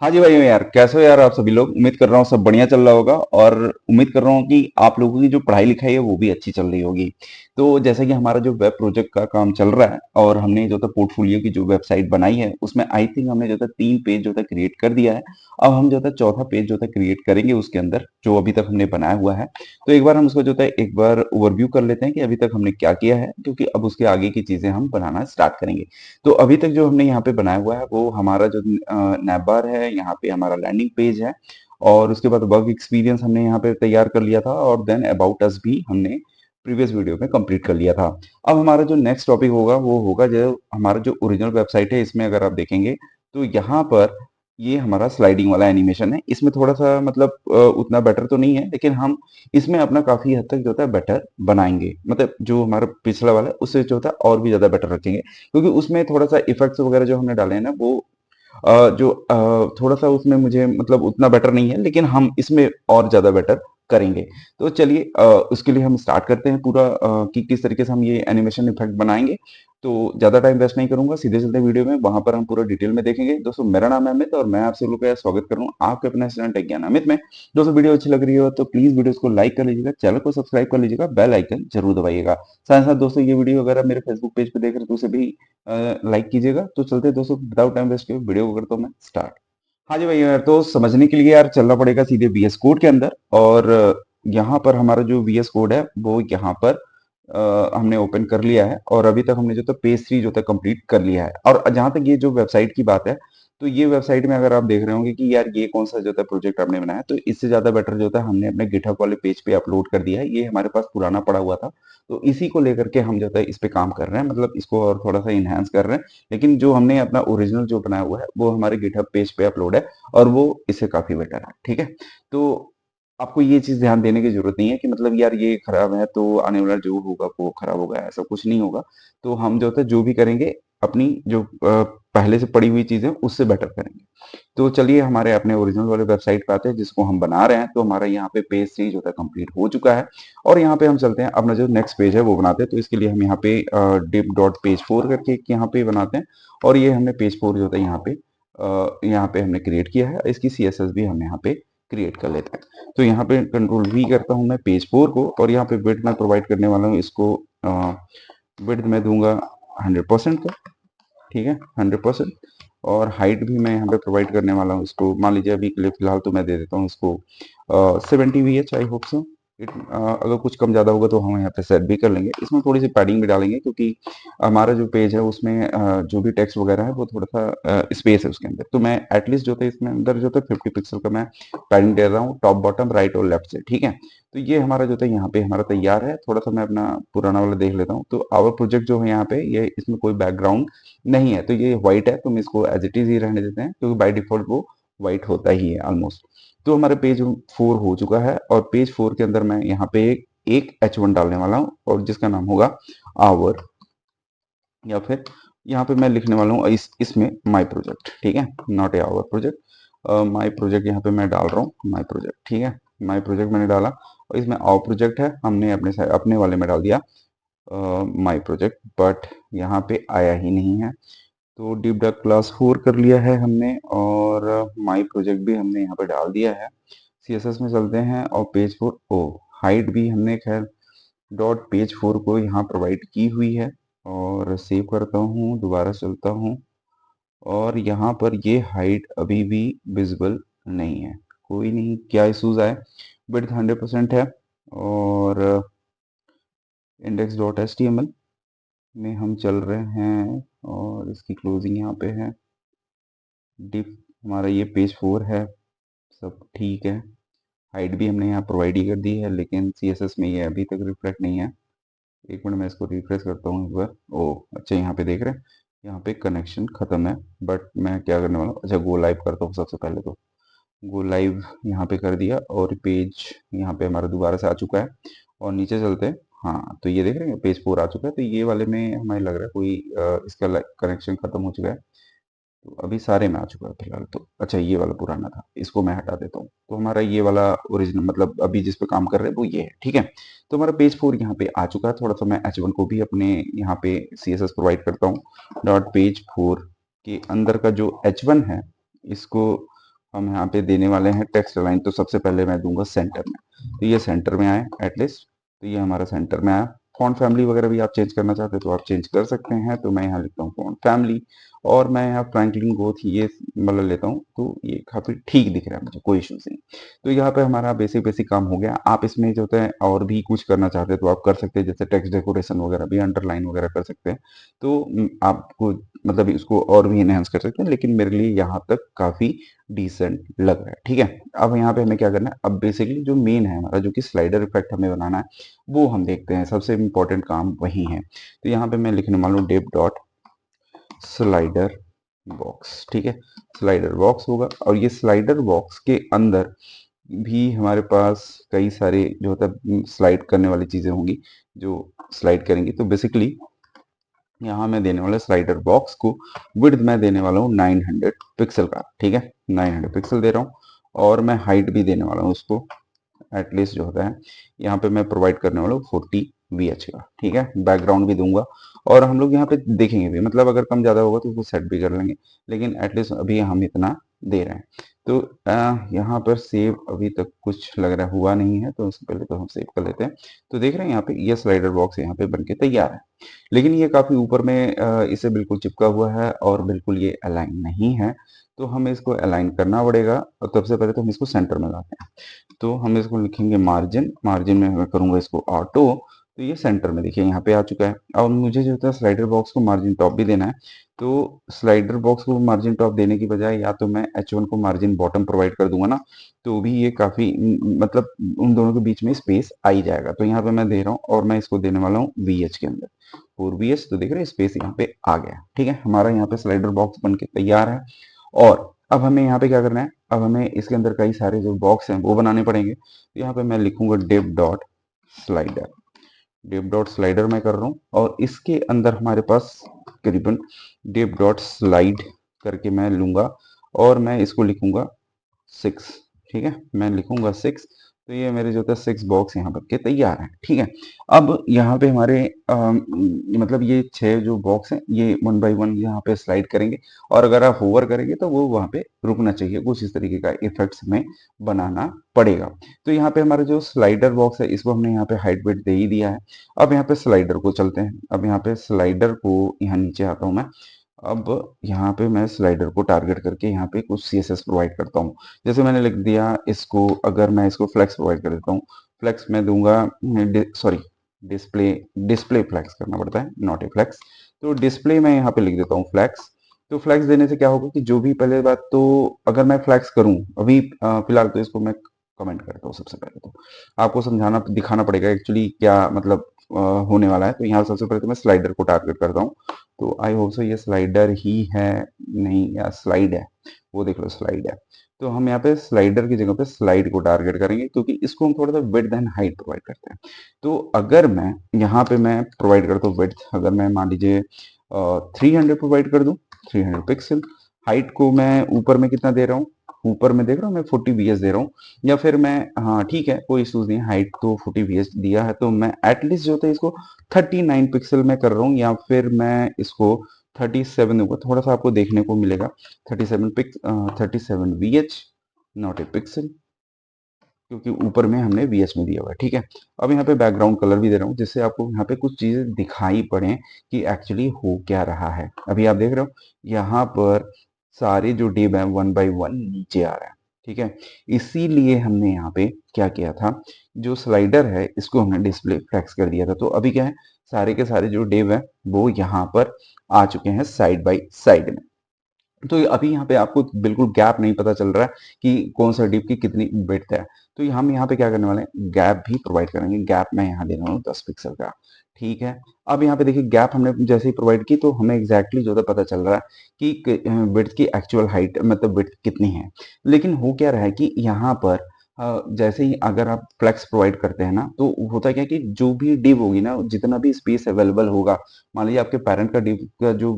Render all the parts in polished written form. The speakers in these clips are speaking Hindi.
हाँ जी भाई यार, कैसे हो यार आप सभी लोग। उम्मीद कर रहा हूँ सब बढ़िया चल रहा होगा और उम्मीद कर रहा हूँ कि आप लोगों की जो पढ़ाई लिखाई है वो भी अच्छी चल रही होगी। तो जैसे कि हमारा जो वेब प्रोजेक्ट का काम चल रहा है और हमने जो था पोर्टफोलियो की जो वेबसाइट बनाई है उसमें आई थिंक हमने जो था 3 पेज जो था क्रिएट कर दिया है। अब हम जो था चौथा पेज जो था क्रिएट करेंगे उसके अंदर जो अभी तक हमने बनाया हुआ है। तो एक बार हम उसको जो था एक बार ओवरव्यू कर लेते हैं कि अभी तक हमने क्या किया है, क्योंकि अब उसके आगे की चीजें हम बनाना स्टार्ट करेंगे। तो अभी तक जो हमने यहाँ पे बनाया हुआ है वो हमारा जो नैप बार है, यहाँ पे हमारा लैंडिंग पेज है और उसके बाद वर्क एक्सपीरियंस हमने यहाँ पे तैयार कर लिया था और देन अबाउट अस भी हमने प्रीवियस वीडियो में कंप्लीट कर लिया था। अब हमारा जो नेक्स्ट टॉपिक होगा वो होगा जो हमारा जो ओरिजिनल वेबसाइट है, इसमें अगर आप देखेंगे तो यहाँ पर ये हमारा स्लाइडिंग वाला एनिमेशन है। इसमें थोड़ा सा मतलब उतना बेटर तो नहीं है, लेकिन हम इसमें अपना काफी हद तक जो है बेटर बनाएंगे। मतलब जो हमारा पिछला वाला है उससे जो था और भी ज्यादा बेटर रखेंगे, क्योंकि उसमें थोड़ा सा इफेक्ट्स वगैरह जो हमने डाले हैं ना वो थोड़ा सा उसमें मुझे मतलब उतना बेटर नहीं है, लेकिन हम इसमें और ज्यादा बेटर करेंगे। तो चलिए उसके लिए हम स्टार्ट करते हैं पूरा कि किस तरीके से हम ये एनिमेशन इफेक्ट बनाएंगे। तो ज्यादा टाइम वेस्ट नहीं करूंगा, सीधे चलते वीडियो में, वहां पर हम पूरा डिटेल में देखेंगे। दोस्तों मेरा नाम है अमित और मैं आपसे लोग का स्वागत कर रहा हूँ आपके अपने चैनल टेक ज्ञान अमित में। दोस्तों वीडियो अच्छी लग रही हो तो प्लीज वीडियो को लाइक कर लीजिएगा, चैनल को सब्सक्राइब कर लीजिएगा, बेल आइकन जरूर दबाइएगा। साथ ही साथ दोस्तों ये वीडियो अगर आप मेरे फेसबुक पेज पे देख रहे हो तो उसे भी लाइक कीजिएगा। तो चलते हैं दोस्तों, विदाउट टाइम वेस्ट किए वीडियो को करता हूँ मैं स्टार्ट। हाँ जी भैया, तो समझने के लिए यार चलना पड़ेगा सीधे वीएस कोड के अंदर। और यहाँ पर हमारा जो वीएस कोड है वो यहाँ पर हमने ओपन कर लिया है और अभी तक हमने जो था पेज 3 जो था कंप्लीट कर लिया है। और जहाँ तक ये जो वेबसाइट की बात है, तो ये वेबसाइट में अगर आप देख रहे होंगे कि यार ये कौन सा जो था प्रोजेक्ट आपने बनाया, तो इससे ज्यादा बेटर जो था हमने अपने गिटहब वाले पेज पे अपलोड कर दिया है। ये हमारे पास पुराना पड़ा हुआ था, तो इसी को लेकर के हम जो है इस पे काम कर रहे हैं, मतलब इसको और थोड़ा सा इनहेंस कर रहे हैं। लेकिन जो हमने अपना ओरिजिनल जो बनाया हुआ है वो हमारे गिटहब पेज पे अपलोड है और वो इससे काफी बेटर है। ठीक है, तो आपको ये चीज ध्यान देने की जरूरत नहीं है कि मतलब यार ये खराब है तो आने वाला जो होगा वो खराब होगा, ऐसा कुछ नहीं होगा। तो हम जो है जो भी करेंगे अपनी जो पहले से पड़ी हुई चीजें उससे बेटर करेंगे। तो चलिए हमारे अपने ओरिजिनल वाले वेबसाइट पे आते हैं जिसको हम बना रहे हैं। तो हमारा यहाँ पे पेज 3 जो है कंप्लीट हो चुका है और यहाँ पे हम चलते हैं अपना जो नेक्स्ट पेज है वो बनाते हैं। तो इसके लिए हम यहाँ पे div.page4 करके एक यहाँ पे बनाते हैं और ये हमने पेज 4 जो था यहाँ पे हमने क्रिएट किया है। इसकी सीएसएस भी हम यहाँ पे क्रिएट कर लेते हैं। तो यहाँ पे कंट्रोल वी करता हूँ मैं पेज 4 को और यहाँ पे विड्थ मैं प्रोवाइड करने वाला हूँ इसको। विड्थ मैं दूंगा 100% का, ठीक है 100%। और हाइट भी मैं यहाँ पे प्रोवाइड करने वाला हूँ इसको, मान लीजिए अभी के लिए फिलहाल तो मैं दे देता हूँ इसको 70 VH, आई होप सो। अगर कुछ कम ज़्यादा होगा तो हम यहाँ पे सेट भी कर लेंगे, इसमें थोड़ी सी पैडिंग भी डालेंगे क्योंकि हमारा जो पेज है उसमें जो भी टेक्स्ट वगैरह है वो थोड़ा सा स्पेस है उसके अंदर। तो मैं एटलीस्ट जो था इसमें अंदर जो था 50 पिक्सल का मैं पैडिंग दे रहा हूँ, टॉप बॉटम राइट और लेफ्ट से। ठीक है, तो ये हमारा जो था यहाँ पे हमारा तैयार है। थोड़ा सा मैं अपना पुराना वाला देख लेता हूँ। तो आवर प्रोजेक्ट जो है यहाँ पे ये इसमें कोई बैकग्राउंड नहीं है, तो ये व्हाइट है, तो हम इसको एज इट इज ही रहने देते हैं क्योंकि बाय डिफॉल्ट वो व्हाइट होता ही है ऑलमोस्ट। तो हमारा पेज 4 हो चुका है और पेज 4 के अंदर मैं यहाँ पे एक H1 डालने वाला हूँ और जिसका नाम होगा आवर, या फिर यहाँ पे मैं लिखने वाला हूँ इसमें माई प्रोजेक्ट। ठीक है, not a hour project, my project यहाँ पे मैं डाल रहा हूँ माई प्रोजेक्ट। ठीक है, माई प्रोजेक्ट मैंने डाला और इसमें आवर प्रोजेक्ट है, हमने अपने वाले में डाल दिया माई प्रोजेक्ट, बट यहाँ पे आया ही नहीं है। तो डिव डॉट क्लास 4 कर लिया है हमने और माई प्रोजेक्ट भी हमने यहाँ पे डाल दिया है। सीएसएस में चलते हैं और पेज 4 ओ हाइट भी हमने खैर .पेज 4 को यहाँ प्रोवाइड की हुई है और सेव करता हूँ, दोबारा चलता हूँ और यहाँ पर ये हाइट अभी भी विजिबल नहीं है। कोई नहीं, क्या इशूज आए। विड्थ 100% है और index.html में हम चल रहे हैं और इसकी क्लोजिंग यहाँ पे है। डिफ हमारा ये पेज 4 है, सब ठीक है। हाइट भी हमने यहाँ प्रोवाइड ही कर दी है, लेकिन सीएसएस में ये अभी तक रिफ्लेक्ट नहीं है। एक मिनट मैं इसको रिफ्रेश करता हूँ एक बार। ओ अच्छा, यहाँ पे देख रहे हैं यहाँ पे कनेक्शन खत्म है, बट मैं क्या करने वाला हूँ, अच्छा गो लाइव करता हूँ सबसे पहले। तो गो लाइव यहाँ पे कर दिया और पेज यहाँ पे हमारा दोबारा से आ चुका है और नीचे चलते हैं। हाँ, तो ये देख रहे हैं पेज 4 आ चुका है। तो ये वाले में हमें लग रहा है कोई इसका कनेक्शन खत्म हो चुका है। तो अभी सारे में आ चुका है फिलहाल। तो अच्छा, ये वाला पुराना था, इसको मैं हटा देता हूँ। तो हमारा ये वाला ओरिजिनल मतलब अभी जिस पे काम कर रहे हैं वो ये है। ठीक है, तो हमारा पेज 4 यहाँ पे आ चुका है। थोड़ा सा मैं H1 को भी अपने यहाँ पे CSS प्रोवाइड करता हूँ। डॉट पेज 4 के अंदर का जो H1 है इसको हम यहाँ पे देने वाले हैं टेक्स्ट अलाइन। तो सबसे पहले मैं दूंगा सेंटर में, तो ये सेंटर में आए एटलीस्ट, तो ये हमारा सेंटर में आया। फॉन्ट फैमिली वगैरह भी आप चेंज करना चाहते हैं तो आप चेंज कर सकते हैं। तो मैं यहाँ लिखता हूँ फॉन्ट फैमिली, और मैं यहाँ फ्रैंकलिन गोथ ये मतलब लेता हूँ, तो ये काफी ठीक दिख रहा है मुझे, कोई इश्यूज नहीं। तो यहाँ पे हमारा बेसिक बेसिक काम हो गया। आप इसमें जो होता है और भी कुछ करना चाहते हैं तो आप कर सकते हैं, जैसे टेक्स्ट डेकोरेशन वगैरह भी, अंडरलाइन वगैरह कर सकते हैं। तो आपको मतलब इसको और भी इनहेंस कर सकते हैं, लेकिन मेरे लिए यहाँ तक काफी डिसेंट लग रहा है। ठीक है, अब यहाँ पे हमें क्या करना है, अब बेसिकली जो मेन है हमारा, जो कि स्लाइडर इफेक्ट हमें बनाना है, वो हम देखते हैं। सबसे इम्पोर्टेंट काम वही है। तो यहाँ पे मैं लिखने वाला हूँ डिव डॉट स्लाइडर बॉक्स। ठीक है, स्लाइडर बॉक्स होगा, और ये स्लाइडर बॉक्स के अंदर भी हमारे पास कई सारे जो होता है स्लाइड करने वाली चीजें होंगी जो स्लाइड करेंगी। तो बेसिकली यहाँ मैं देने वाला स्लाइडर बॉक्स को विड्थ मैं देने वाला हूँ 900 पिक्सल का। ठीक है, 900 पिक्सल दे रहा हूँ, और मैं हाइट भी देने वाला हूँ उसको एटलीस्ट जो होता है, यहाँ पे मैं प्रोवाइड करने वाला हूँ 40 VH का। ठीक है, बैकग्राउंड भी दूंगा, और हम लोग यहाँ पे देखेंगे भी, मतलब अगर कम ज्यादा होगा तो उसको सेट भी कर लेंगे, लेकिन एटलीस्ट अभी हम इतना दे रहे हैं। तो यहाँ पर सेव अभी तक कुछ लग रहा हुआ नहीं है, तो उससे पहले तो हम सेव कर लेते हैं। तो देख रहे हैं यहाँ पे ये स्लाइडर बॉक्स यहाँ पे बनके तैयार है, लेकिन ये काफी ऊपर में इसे बिल्कुल चिपका हुआ है, और बिल्कुल ये अलाइन नहीं है। तो हमें इसको अलाइन करना पड़ेगा, और सबसे पहले तो हम इसको सेंटर में लाते हैं। तो हम इसको लिखेंगे मार्जिन, मार्जिन में मैं करूंगा इसको ऑटो। तो ये सेंटर में देखिए यहाँ पे आ चुका है। और मुझे जो होता है स्लाइडर बॉक्स को मार्जिन टॉप भी देना है। तो स्लाइडर बॉक्स को मार्जिन टॉप देने की बजाय या तो मैं H1 को मार्जिन बॉटम प्रोवाइड कर दूंगा ना, तो भी ये काफी मतलब उन दोनों के बीच में स्पेस आ ही जाएगा। तो यहाँ पे मैं दे रहा हूँ, और मैं इसको देने वाला हूँ VH के अंदर 4VH। तो देख रहे हैं स्पेस यहाँ पे आ गया। ठीक है, हमारा यहाँ पे स्लाइडर बॉक्स बन के तैयार है। और अब हमें यहाँ पे क्या करना है, अब हमें इसके अंदर कई सारे जो बॉक्स हैं वो बनाने पड़ेंगे। तो यहाँ पे मैं लिखूंगा div dot slider, div dot slider मैं कर रहा हूँ, और इसके अंदर हमारे पास करीबन डिव डॉट स्लाइड करके मैं लूंगा, और मैं इसको लिखूंगा 6। ठीक है, मैं लिखूंगा 6। तो ये मेरे जो था 6 बॉक्स यहाँ बन के तैयार है। ठीक है, अब यहाँ पे हमारे मतलब ये 6 जो बॉक्स हैं ये 1 बाय 1 यहाँ पे स्लाइड करेंगे, और अगर आप होवर करेंगे तो वो वहाँ पे रुकना चाहिए। कुछ इस तरीके का इफेक्ट्स हमें बनाना पड़ेगा। तो यहाँ पे हमारा जो स्लाइडर बॉक्स है इसको हमने यहाँ पे हाइट वेट दे ही दिया है। अब यहाँ पे स्लाइडर को चलते हैं। अब यहाँ पे स्लाइडर को, यहाँ नीचे आता हूँ मैं। अब यहाँ पे मैं स्लाइडर को टारगेट करके यहाँ पे कुछ CSS प्रोवाइड करता हूँ। जैसे मैंने लिख दिया इसको, अगर मैं इसको फ्लेक्स प्रोवाइड कर देता हूँ, फ्लेक्स मैं दूंगा, सॉरी डिस्प्ले, डिस्प्ले फ्लेक्स करना पड़ता है, नॉट ए फ्लेक्स। तो डिस्प्ले मैं यहाँ पे लिख देता हूँ फ्लेक्स। तो फ्लेक्स देने से क्या होगा कि जो भी, पहले बात तो अगर मैं फ्लेक्स करूँ अभी फिलहाल, तो इसको मैं कमेंट करता हूँ। सबसे पहले तो आपको समझाना दिखाना पड़ेगा एक्चुअली क्या मतलब होने वाला है। तो यहाँ सबसे पहले तो मैं स्लाइडर को टारगेट करता हूँ। तो आई होप सो ये स्लाइडर ही है, नहीं या स्लाइड है, वो देख लो स्लाइड है। तो हम यहाँ पे स्लाइडर की जगह पे स्लाइड को टारगेट करेंगे, क्योंकि इसको हम थोड़ा सा विड्थ एंड हाइट प्रोवाइड करते हैं। तो अगर मैं यहाँ पे मैं प्रोवाइड करता हूँ विड्थ, अगर मैं मान लीजिए 300 प्रोवाइड कर दूं, 300 पिक्सल। हाइट को मैं ऊपर में कितना दे रहा हूँ, ऊपर में देख रहा हूँ मैं 40 VH दे रहा हूँ, या फिर मैं, हाँ ठीक है कोई इशूज नहीं, हाइट तो 40 VH दिया है, तो मैं एटलीस्ट जो होता है इसको 39 पिक्सल में कर रहा हूँ, या फिर मैं इसको 37 दूंगा। थोड़ा सा आपको देखने को मिलेगा 37 VH, नॉट ए पिक्सल, क्योंकि ऊपर में हमने VH में दिया हुआ है। ठीक है, अब यहाँ पे बैकग्राउंड कलर भी दे रहा हूँ, जिससे आपको यहाँ पे कुछ चीजें दिखाई पड़े कि एक्चुअली हो क्या रहा है। अभी आप देख रहे हो यहाँ पर सारे जो डिव है 1 बाय 1 नीचे आ रहा है। ठीक है, इसीलिए हमने यहाँ पे क्या किया था, जो स्लाइडर है इसको हमने डिस्प्ले फ्लेक्स कर दिया था। तो अभी क्या है, सारे के सारे जो डिव है वो यहाँ पर आ चुके हैं साइड बाय साइड में। तो अभी यहाँ पे आपको बिल्कुल गैप नहीं पता चल रहा है कि कौन सा डिप की कितनी विड्थ है। तो हम यहाँ पे क्या करने वाले हैं, गैप भी प्रोवाइड करेंगे। गैप मैं यहाँ दे रहा हूँ 10 पिक्सल का। ठीक है, अब यहाँ पे देखिए गैप हमने जैसे ही प्रोवाइड की तो हमें एग्जैक्टली जो है पता चल रहा है कि विड्थ की एक्चुअल हाइट मतलब विड्थ कितनी है। लेकिन हो क्या रहा है कि यहाँ पर जैसे ही अगर आप फ्लेक्स प्रोवाइड करते हैं ना, तो होता क्या है कि जो भी डिव होगी ना, जितना भी स्पेस अवेलेबल होगा, मान लीजिए आपके पेरेंट का डिव का जो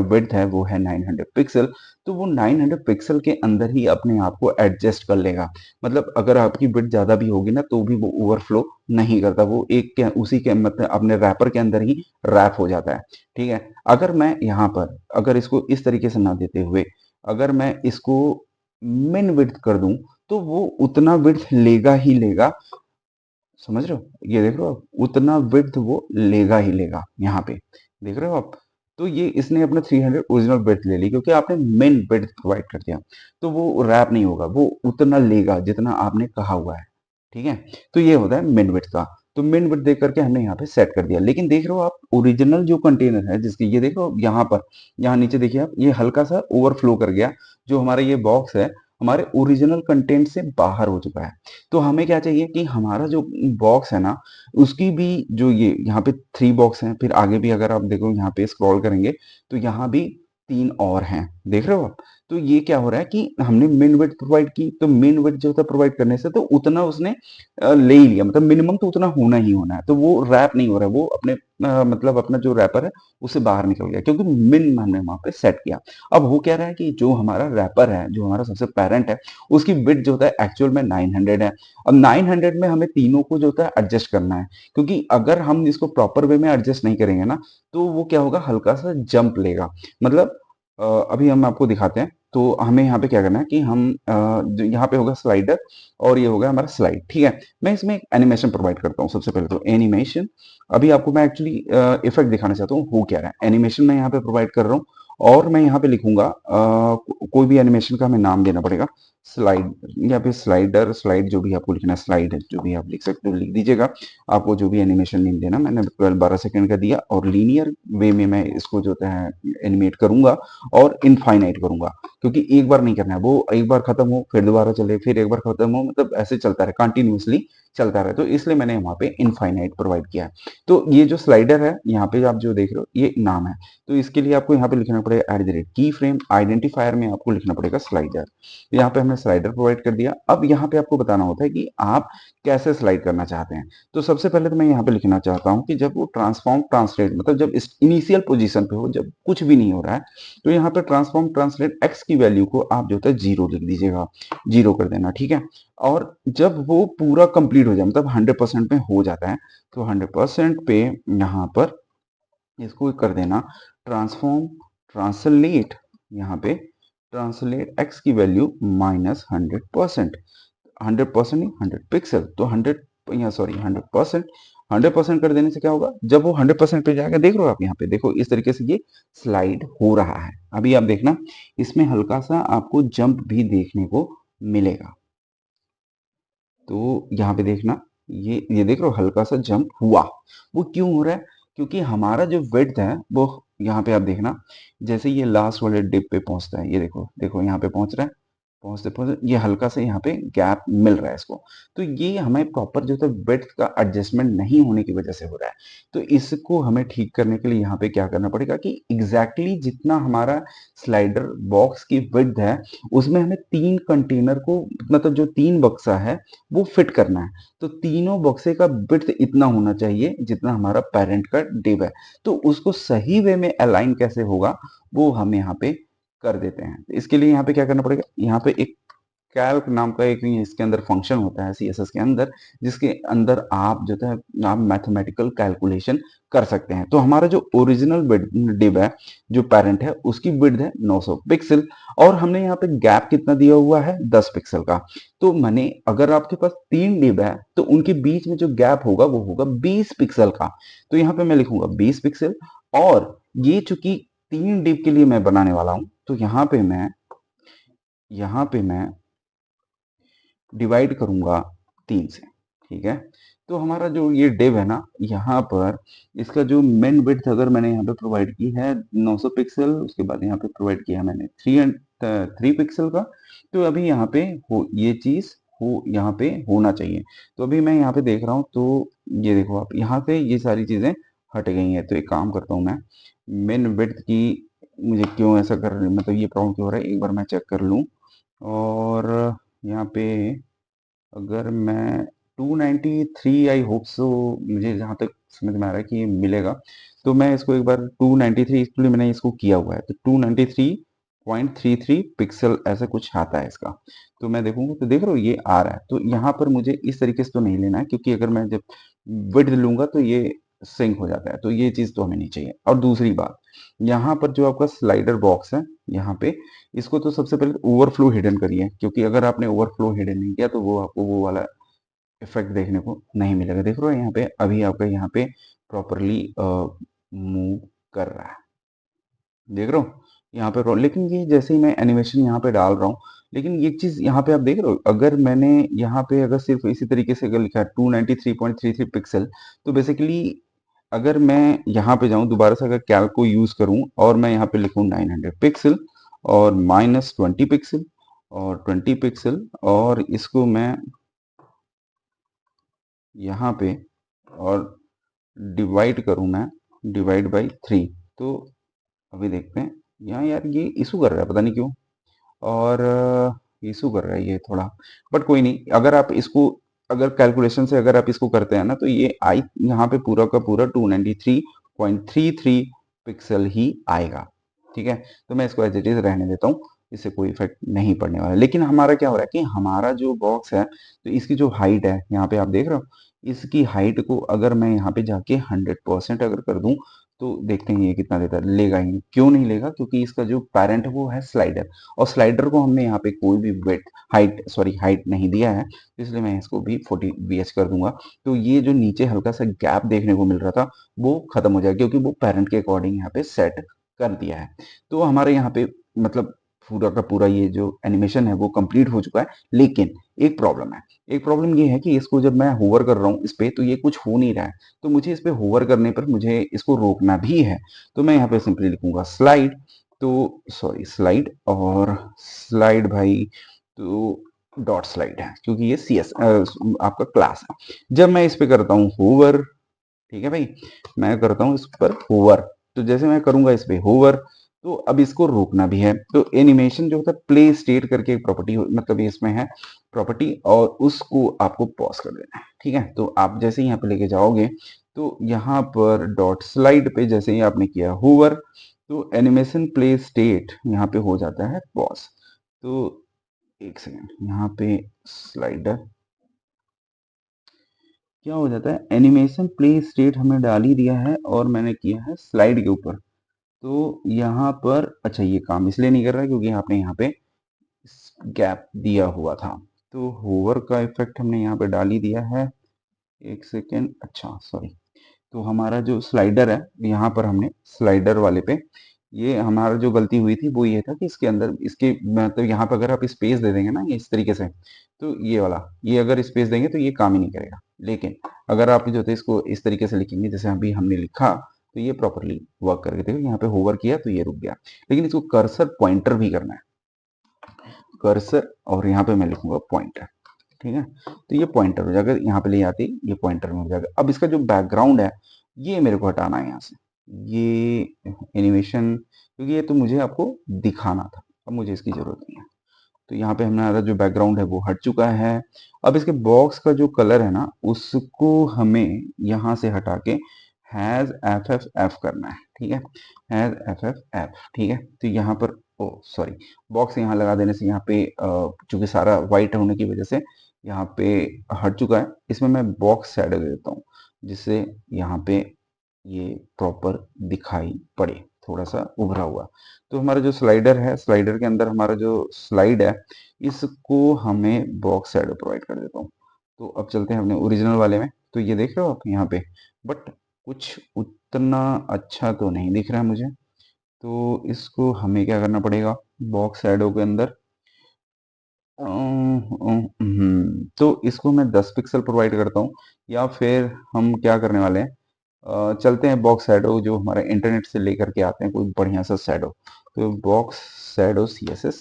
विड्थ है वो है 900 पिक्सल, तो वो 900 पिक्सल के अंदर ही अपने आप को एडजस्ट कर लेगा। मतलब अगर आपकी विड्थ ज्यादा भी होगी ना, तो भी वो ओवरफ्लो नहीं करता, वो एक के उसी के मतलब अपने रैपर के अंदर ही रैप हो जाता है। ठीक है, अगर मैं यहाँ पर अगर इसको इस तरीके से ना देते हुए, अगर मैं इसको मिन विड्थ कर दूं तो वो उतना विड्थ लेगा ही लेगा। समझ रहे हो, ये देख रहे हो आप, उतना विड्थ वो लेगा ही लेगा। यहाँ पे देख रहे हो आप, तो ये इसने अपना 300 ओरिजिनल विड्थ ले ली क्योंकि आपने मिन विड्थ प्रोवाइड कर दिया। तो वो रैप नहीं होगा, वो उतना लेगा जितना आपने कहा हुआ है। ठीक है, तो ये होता है मिन विड्थ का। तो मिन विड्थ देख करके हमने यहाँ पे सेट कर दिया। लेकिन देख रहे हो आप, ओरिजिनल जो कंटेनर है जिसकी, ये देखो यहाँ पर, यहाँ नीचे देखिए आप, ये हल्का सा ओवरफ्लो कर गया। जो हमारा ये बॉक्स है, हमारे ओरिजिनल कंटेंट से बाहर हो चुका है। तो हमें क्या चाहिए कि हमारा जो बॉक्स है ना, उसकी भी जो ये यहाँ पे 3 बॉक्स हैं, फिर आगे भी अगर आप देखो यहाँ पे स्क्रॉल करेंगे तो यहाँ भी 3 और हैं। देख रहे हो आप? तो ये क्या हो रहा है कि हमने मिन विड्थ प्रोवाइड की, तो मिन विड्थ जो था प्रोवाइड करने से तो उतना उसने ले ही लिया, मतलब मिनिमम तो उतना होना ही होना है। तो वो रैप नहीं हो रहा है, वो अपने मतलब अपना जो रैपर है उससे बाहर निकल गया क्योंकि मिन हमने वहां पे सेट किया। अब हो क्या रहा है कि जो हमारा रैपर है, जो हमारा सबसे पेरेंट है, उसकी बिट जो होता है एक्चुअल में 900 है। अब 900 में हमें तीनों को जो होता है एडजस्ट करना है, क्योंकि अगर हम इसको प्रॉपर वे में एडजस्ट नहीं करेंगे ना, तो वो क्या होगा, हल्का सा जंप लेगा। मतलब अभी हम आपको दिखाते हैं। तो हमें यहाँ पे क्या करना है कि हम जो यहाँ पे होगा स्लाइडर, और ये होगा हमारा स्लाइड। ठीक है, मैं इसमें एक एनिमेशन प्रोवाइड करता हूँ। सबसे पहले तो एनिमेशन, अभी आपको मैं एक्चुअली इफेक्ट दिखाना चाहता हूँ हो क्या रहा है। एनिमेशन मैं यहाँ पे प्रोवाइड कर रहा हूँ, और मैं यहाँ पे लिखूंगा कोई भी एनिमेशन का हमें नाम देना पड़ेगा। स्लाइड या फिर स्लाइडर, स्लाइड, जो भी आपको लिखना है, स्लाइड जो भी आप लिख सकते हो लिख दीजिएगा। आपको जो भी एनिमेशन नेम देना, मैंने 12 सेकंड का दिया, और लीनियर वे में मैं इसको जो है एनिमेट करूंगा और इनफाइनाइट करूंगा। क्योंकि एक बार नहीं करना है, वो एक बार खत्म हो फिर दोबारा चले, फिर एक बार खत्म हो, मतलब ऐसे चलता रहे, कंटिन्यूअसली चलता रहे। तो इसलिए मैंने वहां पे इनफाइनाइट प्रोवाइड किया है। तो ये जो स्लाइडर है यहाँ पे आप जो देख रहे हो, ये नाम है। तो इसके लिए आपको यहाँ पे लिखना पड़ेगा की फ्रेम आइडेंटिफायर में आपको लिखना पड़ेगा स्लाइडर। यहाँ पे हमने स्लाइडर प्रोवाइड कर दिया। अब यहाँ पे आपको बताना होता है कि आप कैसे स्लाइड करना चाहते हैं। तो सबसे पहले तो मैं यहाँ पे लिखना चाहता हूँ कि जब वो ट्रांसफॉर्म ट्रांसलेट, मतलब जब इस इनिशियल पोजीशन पे हो, जब कुछ भी नहीं हो रहा है, तो यहाँ पे ट्रांसफॉर्म ट्रांसलेट एक्स की वैल्यू को आप जो है 0 लिख दीजिएगा, 0 कर देना। ठीक है, और जब वो पूरा कंप्लीट हो जाए, मतलब 100% में हो जाता है, तो 100% पे यहाँ पर इसको कर देना ट्रांसफॉर्म ट्रांसलेट, यहाँ पे ट्रांसलेट एक्स की वैल्यू -100%, 100% नहीं 100 पिक्सल, तो 100, या सॉरी 100%, 100% कर देने से क्या होगा, जब वो 100% पे जाएगा, देख रहे हो आप यहाँ पे, देखो इस तरीके से ये स्लाइड हो रहा है। अभी आप देखना, इसमें हल्का सा आपको जंप भी देखने को मिलेगा। तो यहाँ पे देखना, ये देख रहे हो हल्का सा जंप हुआ। वो क्यों हो रहा है, क्योंकि हमारा जो विड्थ है वो, यहाँ पे आप देखना, जैसे ये लास्ट वाले डिप पे पहुंचता है, ये देखो देखो यहाँ पे पहुंच रहा है, पहुंचते पहुंचते ये हल्का से यहाँ पे गैप मिल रहा है इसको। तो ये हमें प्रॉपर जो है विड्थ का एडजस्टमेंट नहीं होने की वजह से हो रहा है। तो इसको हमें ठीक करने के लिए यहाँ पे क्या करना पड़ेगा कि एग्जैक्टली जितना हमारा स्लाइडर बॉक्स की विड्थ है, उसमें हमें 3 कंटेनर को, मतलब जो 3 बक्सा है वो फिट करना है। तो तीनों बक्से का विड्थ इतना होना चाहिए जितना हमारा पेरेंट का डिव है। तो उसको सही वे में अलाइन कैसे होगा, वो हम यहाँ पे कर देते हैं। तो इसके लिए यहाँ पे क्या करना पड़ेगा, यहाँ पे एक कैल्क नाम का एक इसके अंदर फंक्शन होता है सीएसएस के अंदर, जिसके अंदर आप जो है आप मैथमेटिकल कैलकुलेशन कर सकते हैं। तो हमारा जो ओरिजिनल डिव है, जो पेरेंट है, उसकी विड्थ है 900 पिक्सल, और हमने यहाँ पे गैप कितना दिया हुआ है, 10 पिक्सल का। तो मैंने, अगर आपके पास 3 डिव है तो उनके बीच में जो गैप होगा वो होगा 20 पिक्सल का। तो यहाँ पे मैं लिखूंगा 20 पिक्सल, और ये चूंकि 3 डिव के लिए मैं बनाने वाला हूं, तो यहाँ पे मैं डिवाइड करूंगा 3 से। ठीक है, तो हमारा जो ये डिव है ना, यहाँ पर इसका जो मेन विड्थ अगर मैंने यहाँ पे प्रोवाइड की है 900 पिक्सल, उसके बाद यहाँ पे प्रोवाइड किया मैंने 3 पिक्सल का। तो अभी यहाँ पे हो, ये चीज हो यहाँ पे होना चाहिए। तो अभी मैं यहाँ पे देख रहा हूँ, तो ये देखो आप, यहाँ पे ये सारी चीजें हट गई हैं। तो एक काम करता हूँ मैं, मेन विड्थ की, मुझे क्यों ऐसा कर, मतलब ये प्रॉब्लम क्यों हो रहा है, एक बार मैं चेक कर लूँ। और यहाँ पे अगर मैं 293, आई होप सो, मुझे जहाँ तक समझ में आ रहा है कि ये मिलेगा। तो मैं इसको एक बार 293, इसके लिए मैंने इसको किया हुआ है, तो 293.33 पिक्सल ऐसा कुछ आता है इसका। तो मैं देखूंगा, तो देख रहे हो ये आ रहा है। तो यहाँ पर मुझे इस तरीके से तो नहीं लेना है, क्योंकि अगर मैं जब विड्थ लूंगा तो ये सिंक हो जाता है, तो ये चीज तो हमें नहीं चाहिए। और दूसरी बात, यहाँ पर जो आपका स्लाइडर बॉक्स है यहाँ पे, इसको तो सबसे पहले ओवरफ्लो हिडन करिए, क्योंकि अगर आपने ओवरफ्लो हिडन नहीं किया तो वो आपको वो वाला इफेक्ट देखने को नहीं मिलेगा। देख रहे हो यहाँ पे, अभी आपका यहाँ पे प्रॉपरली मूव कर रहा है, देख रहे हो यहाँ पे लेकिन ये जैसे ही मैं एनिमेशन यहाँ पे डाल रहा हूँ, लेकिन ये चीज यहाँ पे आप देख रहे हो, अगर मैंने यहाँ पे अगर सिर्फ इसी तरीके से अगर लिखा है 293.33 पिक्सल, तो बेसिकली अगर मैं यहाँ पे जाऊँ दोबारा से, अगर कैल्क को यूज करूँ और मैं यहाँ पे लिखूँ 900 पिक्सल और -20 पिक्सल और 20 पिक्सल, और इसको मैं यहाँ पे और डिवाइड करूँ मैं, डिवाइड बाई 3, तो अभी देखते हैं यहाँ यार ये इशू कर रहा है, पता नहीं क्यों। और इशू कर रहा है ये थोड़ा, बट कोई नहीं। अगर आप इसको, अगर कैलकुलेशन से अगर आप इसको करते हैं ना, तो ये आई यहाँ पे पूरा का पूरा 293.33 पिक्सल ही आएगा। ठीक है, तो मैं इसको एज इट इज रहने देता हूँ, इससे कोई इफेक्ट नहीं पड़ने वाला। लेकिन हमारा क्या हो रहा है कि हमारा जो बॉक्स है, तो इसकी जो हाइट है यहाँ पे आप देख रहे हो, इसकी हाइट को अगर मैं यहाँ पे जाके 100% अगर कर दूं, तो देखते हैं ये कितना देता है। लेगा ही नहीं, क्यों नहीं लेगा, क्योंकि इसका जो पेरेंट है वो है स्लाइडर, और स्लाइडर को हमने यहाँ पे कोई भी वेट हाइट नहीं दिया है, इसलिए मैं इसको भी 40 VH कर दूंगा। तो ये जो नीचे हल्का सा गैप देखने को मिल रहा था वो खत्म हो जाएगा, क्योंकि वो पेरेंट के अकॉर्डिंग यहाँ पे सेट कर दिया है। तो हमारे यहाँ पे मतलब पूरा का पूरा ये जो एनिमेशन है वो कंप्लीट हो चुका है। लेकिन एक प्रॉब्लम है, एक प्रॉब्लम ये है कि इसको जब मैं होवर कर रहा हूँ इस पे, तो ये कुछ हो नहीं रहा है। तो मुझे इस पे होवर करने पर मुझे इसको रोकना भी है, तो मैं यहाँ पे सिंपली लिखूंगा स्लाइड, तो सॉरी स्लाइड, और स्लाइड भाई तो डॉट स्लाइड है, क्योंकि ये CS आपका क्लास है। जब मैं इस पे करता हूँ होवर, ठीक है भाई, मैं करता हूँ इस पर होवर, तो जैसे मैं करूंगा इस पे होवर, तो अब इसको रोकना भी है। तो एनिमेशन जो होता है प्ले स्टेट करके एक प्रॉपर्टी, मतलब ये इसमें है प्रॉपर्टी, और उसको आपको पॉज कर देना है। ठीक है, तो आप जैसे ही यहाँ पे लेके जाओगे, तो यहाँ पर डॉट स्लाइड पे जैसे ही आपने किया होवर, तो एनिमेशन प्ले स्टेट यहाँ पे हो जाता है पॉज। तो एक सेकेंड, यहाँ पे स्लाइडर क्या हो जाता है, एनिमेशन प्ले स्टेट हमें डाल ही दिया है और मैंने किया है स्लाइड के ऊपर। तो यहाँ पर अच्छा ये काम इसलिए नहीं कर रहा है क्योंकि आपने यहाँ पे गैप दिया हुआ था। तो होवर का इफेक्ट हमने यहाँ पे डाल ही दिया है। एक सेकेंड, अच्छा सॉरी, तो हमारा जो स्लाइडर है यहाँ पर हमने स्लाइडर वाले पे, ये हमारा जो गलती हुई थी वो ये था कि इसके अंदर इसके मतलब यहाँ पे अगर आप स्पेस दे देंगे ना ये इस तरीके से, तो ये वाला ये अगर स्पेस देंगे तो ये काम ही नहीं करेगा। लेकिन अगर आप जो थे इसको इस तरीके से लिखेंगे जैसे अभी हमने लिखा, तो ये प्रॉपरली वर्क करके देखो, यहाँ पे होवर किया तो ये रुक गया। लेकिन इसको कर्सर पॉइंटर भी करना है, कर्सर, और यहाँ पे मैं लिखूंगा पॉइंटर। ठीक है, तो ये पॉइंटर हो जाएगा, यहाँ पे ले आते ही ये पॉइंटर में हो जाएगा। अब इसका जो बैकग्राउंड है ये मेरे को हटाना है यहाँ से, ये एनिमेशन, क्योंकि ये तो मुझे आपको दिखाना था, अब मुझे इसकी जरूरत नहीं है। तो यहाँ पे हमारा जो बैकग्राउंड है वो हट चुका है। अब इसके बॉक्स का जो कलर है ना, उसको हमें यहाँ से हटा के हैज FFF करना है। ठीक है, हैज FFF, ठीक है। तो यहाँ पर ओ सॉरी, बॉक्स यहाँ लगा देने से यहाँ पे चूंकि सारा व्हाइट होने की वजह से यहाँ पे हट चुका है। इसमें मैं बॉक्स शैडो दे देता हूँ, जिससे यहाँ पे ये प्रॉपर दिखाई पड़े, थोड़ा सा उभरा हुआ। तो हमारा जो स्लाइडर है, स्लाइडर के अंदर हमारा जो स्लाइड है, इसको हमें बॉक्स शैडो प्रोवाइड कर देता हूँ। तो अब चलते हैं अपने ओरिजिनल वाले में। तो ये देख रहे हो आप यहाँ पे, बट कुछ उतना अच्छा तो नहीं दिख रहा है मुझे। तो इसको हमें क्या करना पड़ेगा, बॉक्स शैडो के अंदर तो इसको मैं 10 पिक्सल प्रोवाइड करता हूँ, या फिर हम क्या करने वाले हैं, चलते हैं बॉक्स शैडो जो हमारे इंटरनेट से लेकर के आते हैं कोई बढ़िया सा शैडो। तो बॉक्स शैडो CSS,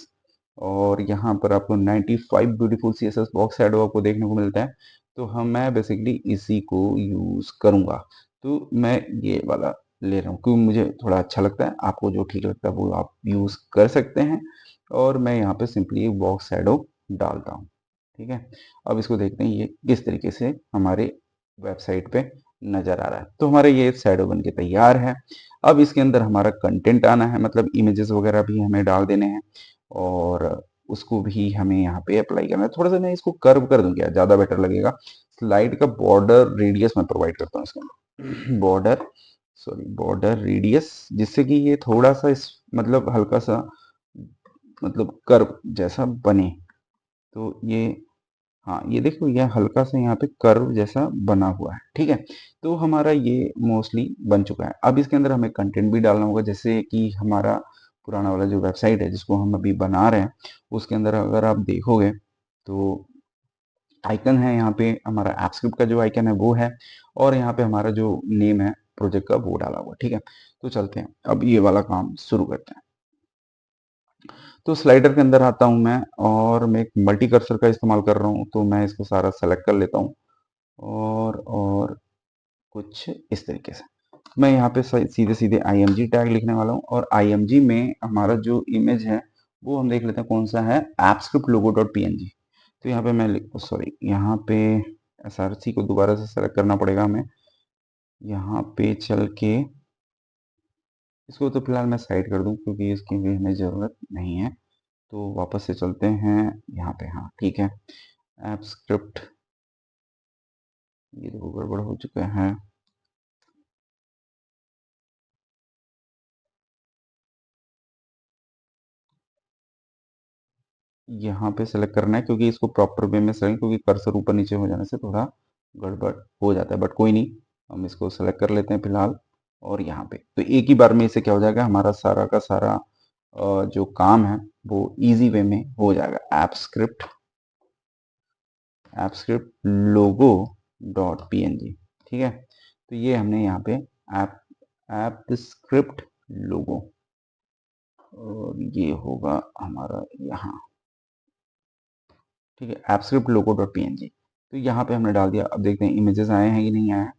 और यहाँ पर आपको 95 ब्यूटीफुल CSS बॉक्स शैडो आपको देखने को मिलता है। तो हम मैं बेसिकली इसी को यूज करूंगा। तो मैं ये वाला ले रहा हूँ क्योंकि मुझे थोड़ा अच्छा लगता है, आपको जो ठीक लगता है वो आप यूज कर सकते हैं। और मैं यहाँ पे सिंपली एक बॉक्स शैडो डालता हूँ। ठीक है, अब इसको देखते हैं ये किस तरीके से हमारे वेबसाइट पे नजर आ रहा है। तो हमारे ये शैडो बन के तैयार है। अब इसके अंदर हमारा कंटेंट आना है, मतलब इमेजेस वगैरह भी हमें डाल देने हैं, और उसको भी हमें यहाँ पे अप्लाई करना है। थोड़ा सा मैं इसको कर्व कर दूं क्या, ज्यादा बेटर लगेगा। स्लाइड का बॉर्डर रेडियस मैं प्रोवाइड करता हूँ इसके अंदर, बॉर्डर रेडियस, जिससे कि ये थोड़ा सा इस मतलब हल्का सा मतलब कर्व जैसा बने। तो ये, हाँ ये देखो ये हल्का सा यहाँ पे कर्व जैसा बना हुआ है, ठीक है। तो हमारा ये मोस्टली बन चुका है। अब इसके अंदर हमें कंटेंट भी डालना होगा, जैसे कि हमारा पुराना वाला जो वेबसाइट है जिसको हम अभी बना रहे हैं, उसके अंदर अगर आप देखोगे तो आइकन है यहाँ पे, हमारा ऐप स्क्रिप्ट का जो आइकन है वो है, और यहाँ पे हमारा जो नेम है प्रोजेक्ट का वो डाला हुआ, ठीक है। तो चलते हैं अब ये वाला काम शुरू करते हैं। तो स्लाइडर के अंदर आता हूँ मैं, और मैं एक मल्टी कर्सर का इस्तेमाल कर रहा हूँ, तो मैं इसको सारा सेलेक्ट कर लेता हूँ, और कुछ इस तरीके से मैं यहाँ पे सीधे सीधे IMG टैग लिखने वाला हूँ, और IMG में हमारा जो इमेज है वो हम देख लेते हैं कौन सा है, ऐप स्क्रिप्ट लोगो डॉट PNG। तो यहाँ पे मैं सॉरी, यहाँ पे SRC को दोबारा से सेलेक्ट करना पड़ेगा हमें, यहाँ पे चल के इसको तो फिलहाल मैं साइड कर दूं क्योंकि इसकी भी हमें ज़रूरत नहीं है। तो वापस से चलते हैं यहाँ पे, हाँ ठीक है, ऐप स्क्रिप्ट, ये देखो गड़बड़ हो चुका है। यहाँ पे सेलेक्ट करना है क्योंकि इसको प्रॉपर वे में सेलेक्ट, क्योंकि कर्सर ऊपर नीचे हो जाने से थोड़ा गड़बड़ हो जाता है, बट कोई नहीं, हम इसको सेलेक्ट कर लेते हैं फिलहाल। और यहाँ पे तो एक ही बार में इसे क्या हो जाएगा, हमारा सारा का सारा जो काम है वो इजी वे में हो जाएगा। ऐप स्क्रिप्ट लोगो डॉट PNG, ठीक है। तो ये हमने यहाँ पे ऐप ऐप स्क्रिप्ट लोगो, और ये होगा हमारा यहाँ, ठीक है, ऐप स्क्रिप्ट लोगो डॉट PNG। तो यहाँ पे हमने डाल दिया। अब देखते हैं इमेजेस आए हैं कि नहीं आए हैं।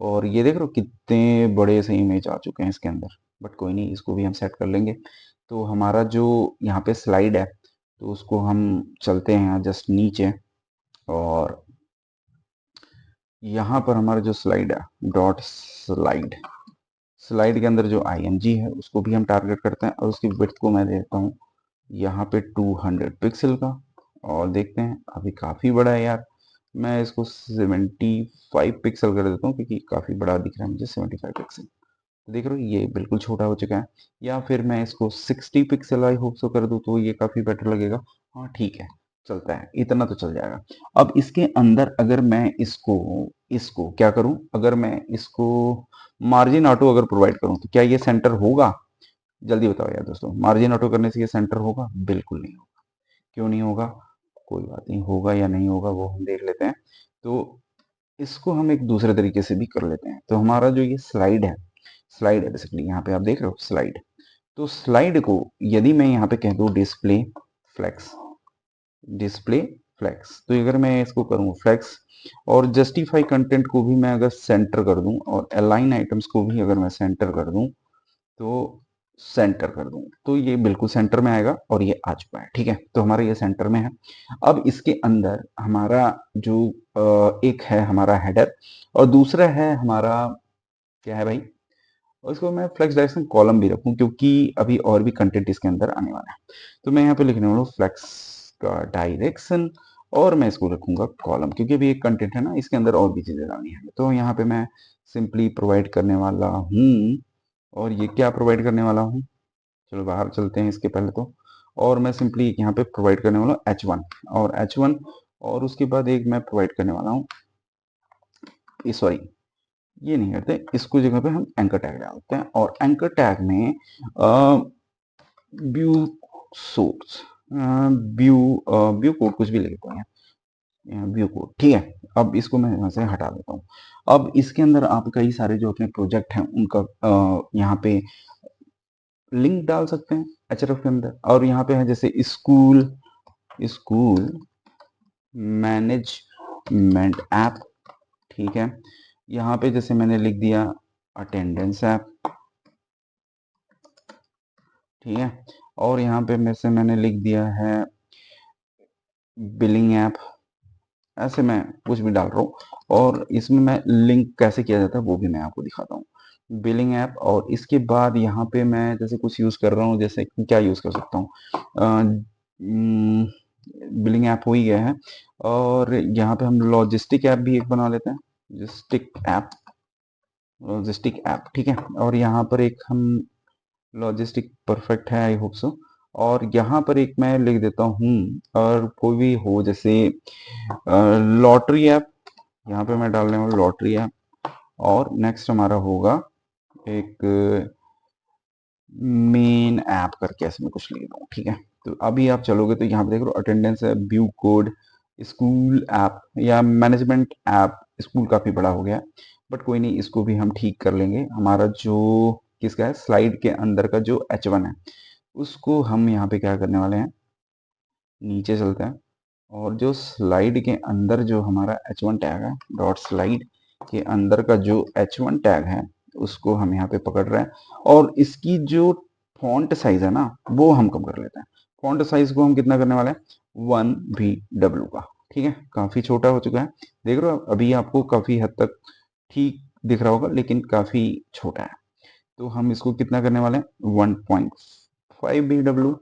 और ये देख रहे हो कितने बड़े से इमेज आ चुके हैं इसके अंदर, बट कोई नहीं, इसको भी हम सेट कर लेंगे। तो हमारा जो यहाँ पे स्लाइड है, तो उसको हम चलते हैं जस्ट नीचे, और यहाँ पर हमारा जो स्लाइड है, डॉट स्लाइड, स्लाइड के अंदर जो IMG है उसको भी हम टारगेट करते हैं, और उसकी विड्थ को मैं देता हूँ यहाँ पे 200 पिक्सल का। और देखते हैं, अभी काफ़ी बड़ा है यार, मैं इसको 75 पिक्सल कर देता हूँ क्योंकि काफ़ी बड़ा दिख रहा है मुझे 75 पिक्सल। देख रहे हो ये बिल्कुल छोटा हो चुका है। या फिर मैं इसको 60 पिक्सल आई होप सो कर दूं तो ये काफ़ी बेटर लगेगा। हाँ ठीक है, चलता है, इतना तो चल जाएगा। अब इसके अंदर अगर मैं इसको इसको क्या करूं, अगर मैं इसको मार्जिन ऑटो अगर प्रोवाइड करूं तो क्या ये सेंटर होगा? जल्दी बताओ यार दोस्तों, मार्जिन ऑटो करने से ये सेंटर होगा? बिल्कुल नहीं होगा। क्यों नहीं होगा? कोई बात नहीं, होगा या नहीं होगा वो हम देख लेते हैं। तो इसको हम एक दूसरे तरीके से भी कर लेते हैं। तो हमारा जो ये स्लाइड है बेसिकली, यहाँ पे आप देख रहे हो स्लाइड। तो स्लाइड को यदि मैं यहाँ पे कह दूँ फ्लेक्स डिस्प्ले फ्लेक्स, तो अगर मैं इसको करूँ फ्लेक्स, और जस्टिफाई कंटेंट को भी मैं अगर सेंटर कर दूं, और अलाइन आइटम्स को भी अगर मैं सेंटर कर दूं, तो सेंटर कर दूं, तो ये बिल्कुल सेंटर में आएगा, और ये आ चुका है, ठीक है। तो हमारा ये सेंटर में है। अब इसके अंदर हमारा जो एक है हमारा हेडर, और दूसरा है हमारा क्या है भाई, और इसको मैं फ्लेक्स डायरेक्शन कॉलम भी रखूं क्योंकि अभी और भी कंटेंट इसके अंदर आने वाला है। तो मैं यहाँ पे लिखने वाला हूँ फ्लेक्स का डायरेक्शन, और मैं इसको रखूंगा कॉलम क्योंकि अभी एक कंटेंट है ना, इसके अंदर और भी चीजें डालनी है। तो यहाँ पे मैं सिंपली प्रोवाइड करने वाला हूँ, और ये क्या प्रोवाइड करने वाला हूँ, चलो बाहर चलते हैं इसके पहले तो। और मैं सिंपली यहाँ पे प्रोवाइड करने वाला हूँ H1, और H1, और उसके बाद एक मैं प्रोवाइड करने वाला हूँ, सॉरी ये नहीं करते, इसको जगह पे हम एंकर टैग डालते हैं, और एंकर टैग में view source, view view code कुछ भी लिखते हैं, व्यू कोड, ठीक है। अब इसको मैं यहाँ से हटा देता हूँ। अब इसके अंदर आप कई सारे जो अपने प्रोजेक्ट हैं उनका यहाँ पे लिंक डाल सकते हैं HRF के अंदर, और यहाँ पे है जैसे स्कूल स्कूल मैनेजमेंट ऐप, ठीक है। यहाँ पे जैसे मैंने लिख दिया अटेंडेंस ऐप, ठीक है। और यहाँ पे में से मैंने लिख दिया है बिलिंग ऐप, ऐसे मैं कुछ भी डाल रहा हूँ। और इसमें मैं लिंक कैसे किया जाता है वो भी मैं आपको दिखाता हूँ, बिलिंग ऐप। और इसके बाद यहाँ पे मैं जैसे कुछ यूज़ कर रहा हूँ, जैसे क्या यूज़ कर सकता हूँ, बिलिंग ऐप हो ही गया है। और यहाँ पे हम लॉजिस्टिक ऐप भी एक बना लेते हैं, लॉजिस्टिक ऐप, ठीक है। और यहाँ पर एक हम लॉजिस्टिक परफेक्ट है, आई होप सो। और यहाँ पर एक मैं लिख देता हूँ, और कोई भी हो जैसे लॉटरी ऐप, यहाँ पे मैं डालने वाला लॉटरी ऐप। और नेक्स्ट हमारा होगा एक मेन ऐप करके ऐसे में कुछ लिख रहा हूँ, ठीक है। तो अभी आप चलोगे तो यहाँ पे देख लो अटेंडेंस है, व्यू कोड, स्कूल ऐप या मैनेजमेंट ऐप। स्कूल काफी बड़ा हो गया, बट कोई नहीं, इसको भी हम ठीक कर लेंगे। हमारा जो किसका है, स्लाइड के अंदर का जो H1 है, उसको हम यहाँ पे क्या करने वाले हैं, नीचे चलते हैं। और जो स्लाइड के अंदर जो हमारा H1 टैग है, डॉट स्लाइड के अंदर का जो H1 टैग है, उसको हम यहाँ पे पकड़ रहे हैं। और इसकी जो फॉन्ट साइज है ना, वो हम कम कर लेते हैं। फॉन्ट साइज को हम कितना करने वाले हैं, 1 VW का, ठीक है। काफी छोटा हो चुका है, देख रहे हो अभी आपको काफी हद तक ठीक दिख रहा होगा, लेकिन काफी छोटा है। तो हम इसको कितना करने वाले हैं, 1.5 VW।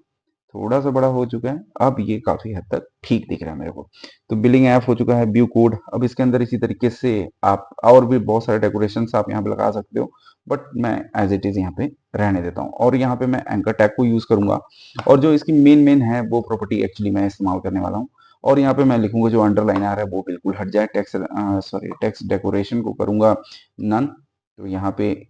थोड़ा सा बड़ा हो चुका है, अब ये काफी हद तक ठीक दिख रहा है मेरे को। तो बिलिंग ऐप हो चुका है, व्यू कोड। अब इसके अंदर इसी तरीके से आप और भी बहुत सारे डेकोरेशंस आप यहाँ पे लगा सकते हो, बट मैं एज इट इज यहाँ पे रहने देता हूँ। और यहाँ पे मैं एंकर टैग को यूज करूंगा, और जो इसकी मेन है वो प्रॉपर्टी एक्चुअली मैं इस्तेमाल करने वाला हूँ। और यहाँ पे मैं लिखूंगा जो अंडरलाइन आ रहा है वो बिल्कुल हट जाए, टेक्स्ट डेकोरेशन को करूंगा नन। तो यहाँ पे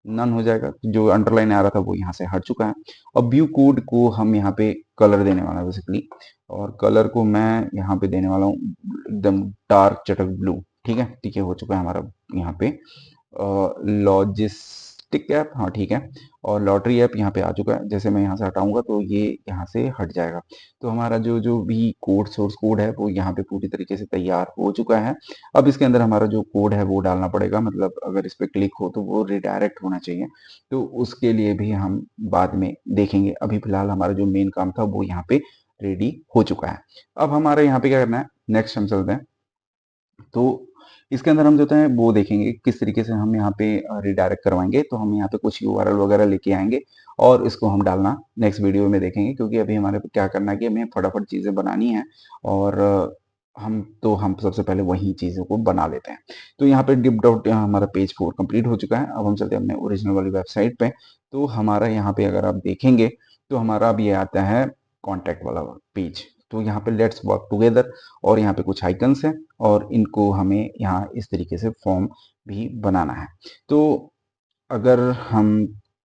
नन हो जाएगा, जो अंडरलाइन आ रहा था वो यहाँ से हट चुका है। अब व्यू कोड को हम यहाँ पे कलर देने वाला है बेसिकली, और कलर को मैं यहाँ पे देने वाला हूँ एकदम डार्क चटक ब्लू, ठीक है। ठीक है, हो चुका है हमारा यहाँ पे लॉजिस्टिक ऐप, हाँ ठीक है। और लॉटरी ऐप यहाँ पे आ चुका है। जैसे मैं यहाँ से हटाऊंगा तो ये यहाँ से हट जाएगा। तो हमारा जो जो भी कोड, सोर्स कोड है, वो यहाँ पे पूरी तरीके से तैयार हो चुका है। अब इसके अंदर हमारा जो कोड है वो डालना पड़ेगा, मतलब अगर इस पे क्लिक हो तो वो रिडायरेक्ट होना चाहिए। तो उसके लिए भी हम बाद में देखेंगे। अभी फिलहाल हमारा जो मेन काम था वो यहाँ पे रेडी हो चुका है। अब हमारा यहाँ पे क्या करना है, नेक्स्ट हम चलते हैं। तो इसके अंदर हम जो है वो देखेंगे किस तरीके से हम यहाँ पे रिडायरेक्ट करवाएंगे। तो हम यहाँ पे कुछ यूआरएल वगैरह लेके आएंगे, और इसको हम डालना नेक्स्ट वीडियो में देखेंगे, क्योंकि अभी हमारे पे क्या करना है कि हमें फटाफट चीज़ें बनानी है। और हम सबसे पहले वही चीज़ों को बना लेते हैं। तो यहाँ पे डिप डॉट हमारा पेज 4 कंप्लीट हो चुका है। अब हम चलते हैं अपने ओरिजिनल वाली वेबसाइट पे। तो हमारा यहाँ पे अगर आप देखेंगे तो हमारा अब ये आता है कॉन्टैक्ट वाला पेज। तो यहाँ पे लेट्स वर्क टुगेदर, और यहाँ पे कुछ आइकन्स हैं, और इनको हमें यहाँ इस तरीके से फॉर्म भी बनाना है। तो अगर हम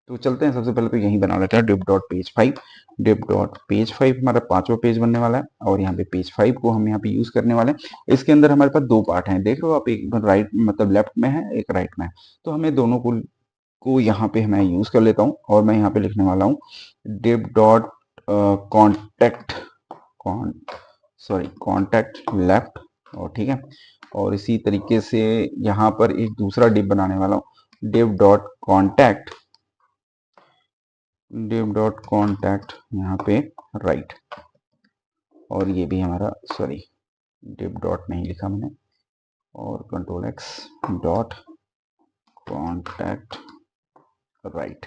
तो चलते हैं, सबसे पहले तो यही बना लेते हैं div.page5। div.page5 हमारा 5वां पेज बनने वाला है, और यहाँ पे पेज 5 को हम यहाँ पे यूज करने वाले हैं। इसके अंदर हमारे पास दो पार्ट हैं, देख रहे हो आप, एक राइट मतलब लेफ्ट में है, एक राइट में है। तो हमें दोनों को यहाँ पे मैं यूज कर लेता हूँ, और मैं यहाँ पे लिखने वाला हूँ div.contact कॉन्टैक्ट लेफ्ट। और ठीक है, और इसी तरीके से यहाँ पर एक दूसरा डिव बनाने वाला हूँ, div.contact यहाँ पे राइट। और ये भी हमारा, सॉरी, div डॉट नहीं लिखा मैंने, और control x, dot contact right,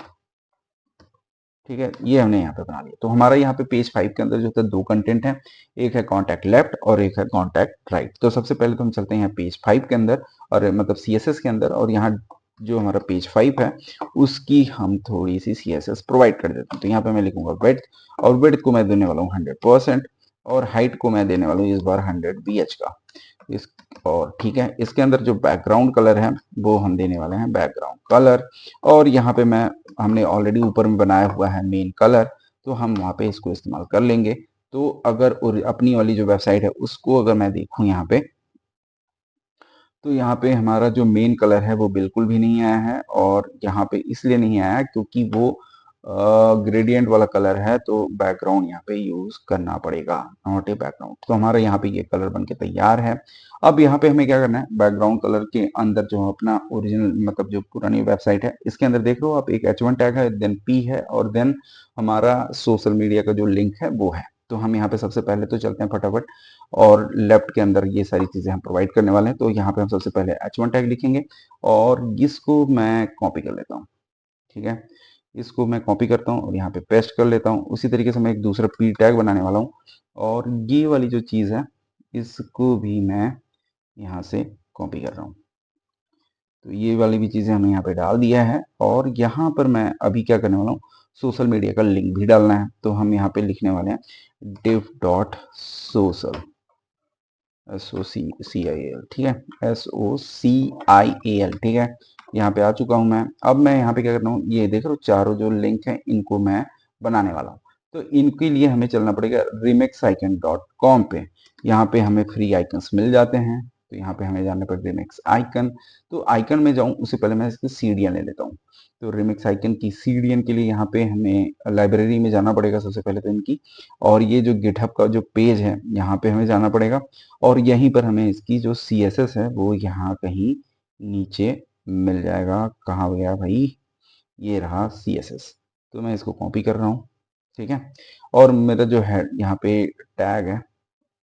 ठीक है। ये हमने यहाँ पे बना लिया। तो हमारा यहाँ पे पेज 5 के अंदर जो था दो कंटेंट है, एक है कॉन्टैक्ट लेफ्ट और एक है कॉन्टैक्ट राइट। तो सबसे पहले तो हम चलते हैं यहाँ पेज 5 के अंदर, और मतलब CSS के अंदर, और यहाँ जो हमारा पेज 5 है उसकी हम थोड़ी सी CSS प्रोवाइड कर देते हैं। तो यहाँ पे मैं लिखूंगा विड्थ, और विड्थ को मैं देने वाला हूँ 100%, और हाइट को मैं देने वाला हूँ इस बार 100 BH का। इस और ठीक है, इसके अंदर जो बैकग्राउंड कलर है वो हम देने वाले हैं बैकग्राउंड कलर। और यहाँ पे हमने ऑलरेडी ऊपर में बनाया हुआ है मेन कलर, तो हम वहाँ पे इसको इस्तेमाल कर लेंगे। तो अगर अपनी वाली जो वेबसाइट है उसको अगर मैं देखूँ यहाँ पे, तो यहाँ पे हमारा जो मेन कलर है वो बिल्कुल भी नहीं आया है। और यहाँ पे इसलिए नहीं आया क्योंकि वो ग्रेडियंट वाला कलर है, तो बैकग्राउंड यहाँ पे यूज करना पड़ेगा, नॉट ए बैकग्राउंड। तो हमारा यहाँ पे ये कलर बन के तैयार है। अब यहाँ पे हमें क्या करना है, बैकग्राउंड कलर के अंदर जो अपना ओरिजिनल मतलब जो पुरानी वेबसाइट है, इसके अंदर देख लो आप, एक H1 टैग है, देन P है, और देन हमारा सोशल मीडिया का जो लिंक है वो है। तो हम यहाँ पे सबसे पहले तो चलते हैं फटाफट, और लेफ्ट के अंदर ये सारी चीजें हम प्रोवाइड करने वाले हैं। तो यहाँ पे हम सबसे पहले H1 टैग लिखेंगे, और इसको मैं कॉपी कर लेता हूँ, ठीक है। इसको मैं कॉपी करता हूँ और यहाँ पे पेस्ट कर लेता हूँ। उसी तरीके से मैं एक दूसरा पी टैग बनाने वाला हूँ और ये वाली जो चीज़ है इसको भी मैं यहाँ से कॉपी कर रहा हूँ। तो ये वाली भी चीज़ें हमने यहाँ पे डाल दिया है और यहाँ पर मैं अभी क्या करने वाला हूँ, सोशल मीडिया का लिंक भी डालना है। तो हम यहाँ पे लिखने वाले हैं div.social, SOCCIAL, ठीक है, SOCIAL, ठीक है। यहाँ पे आ चुका हूँ मैं। अब मैं यहाँ पे क्या करता हूँ, ये देख रहे हो चारों जो लिंक हैं इनको मैं बनाने वाला हूँ। तो इनके लिए हमें चलना पड़ेगा remixicon.com पे। यहाँ पे हमें फ्री आइकन्स मिल जाते हैं। तो यहाँ पे हमें जाना पड़ेगा रिमिक्स आइकन। तो आइकन में जाऊँ उससे पहले मैं इसकी सीढ़ियाँ ले लेता हूँ। तो रिमिक्स आइकन की सीढ़ियन के लिए यहाँ पे हमें लाइब्रेरी में जाना पड़ेगा सबसे पहले तो इनकी। और ये जो गिटहब का जो पेज है यहाँ पे हमें जाना पड़ेगा और यहीं पर हमें इसकी जो CSS है वो यहाँ कहीं नीचे मिल जाएगा। कहाँ गया भाई, ये रहा CSS। तो मैं इसको कॉपी कर रहा हूँ, ठीक है। और मेरा जो है यहाँ पे टैग है,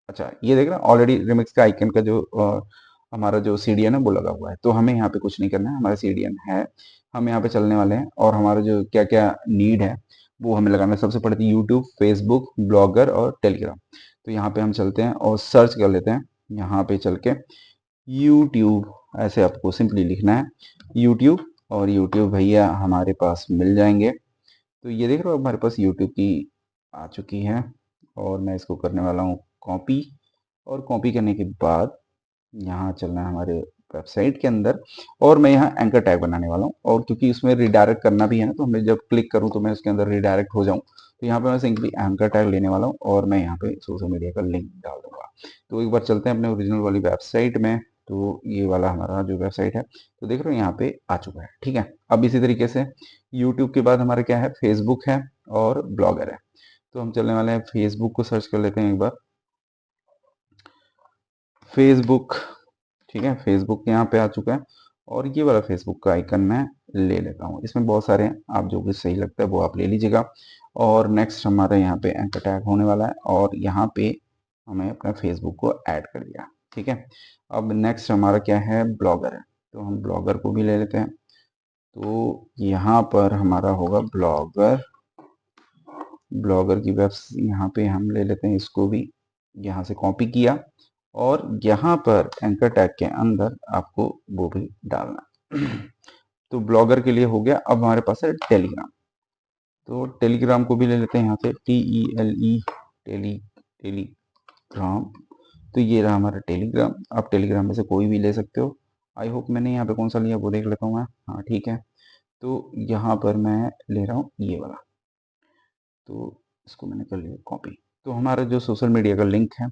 अच्छा ये देख रहे हैं ऑलरेडी रिमिक्स का आइकन का जो हमारा जो सीडीएन है वो लगा हुआ है। तो हमें यहाँ पे कुछ नहीं करना है, हमारा सीडीएन है। हम यहाँ पे चलने वाले हैं और हमारा जो क्या क्या नीड है वो हमें लगाना है। सबसे पहले यूट्यूब, फेसबुक, ब्लॉगर और टेलीग्राम। तो यहाँ पे हम चलते हैं और सर्च कर लेते हैं। यहाँ पे चल के यूट्यूब ऐसे आपको सिंपली लिखना है यूट्यूब, और यूट्यूब भैया हमारे पास मिल जाएंगे। तो ये देख रहे हो हमारे पास यूट्यूब की आ चुकी है और मैं इसको करने वाला हूँ कॉपी। और कॉपी करने के बाद यहाँ चलना है हमारे वेबसाइट के अंदर और मैं यहाँ एंकर टैग बनाने वाला हूँ। और क्योंकि इसमें रिडायरेक्ट करना भी है ना, तो हमें जब क्लिक करूँ तो मैं उसके अंदर रिडायरेक्ट हो जाऊँ। तो यहाँ पे मैं सिंपली एंकर टैग लेने वाला हूँ और मैं यहाँ पे सोशल मीडिया का लिंक डाल दूंगा। तो एक बार चलते हैं अपने ओरिजिनल वाली वेबसाइट में। तो ये वाला हमारा जो वेबसाइट है, तो देख रहे हो यहाँ पे आ चुका है, ठीक है। अब इसी तरीके से यूट्यूब के बाद हमारा क्या है, फेसबुक है और ब्लॉगर है। तो हम चलने वाले हैं फेसबुक को सर्च कर लेते हैं एक बार। फेसबुक, ठीक है, फेसबुक यहाँ पे आ चुका है और ये वाला फेसबुक का आइकन मैं ले लेता हूँ। इसमें बहुत सारे हैं, आप जो भी सही लगता है वो आप ले लीजिएगा। और नेक्स्ट हमारा यहाँ पे एंकर टैग होने वाला है और यहाँ पे हमें अपना फेसबुक को ऐड कर दिया, ठीक है। अब नेक्स्ट हमारा क्या है, ब्लॉगर है। तो हम ब्लॉगर को भी ले लेते हैं। तो यहाँ पर हमारा होगा ब्लॉगर। ब्लॉगर की वेब यहाँ पे हम ले लेते हैं, इसको भी यहाँ से कॉपी किया और यहाँ पर एंकर टैग के अंदर आपको वो भी डालना। तो ब्लॉगर के लिए हो गया। अब हमारे पास है टेलीग्राम। तो टेलीग्राम को भी ले लेते हैं यहाँ से TELE, टेलीग्राम। तो ये रहा हमारा टेलीग्राम। आप टेलीग्राम में से कोई भी ले सकते हो। आई होप मैंने यहाँ पे कौन सा लिया वो देख लेता हूँ मैं। हाँ ठीक है, तो यहाँ पर मैं ले रहा हूँ ये वाला। तो इसको मैंने कर लिया कॉपी। तो हमारा जो सोशल मीडिया का लिंक है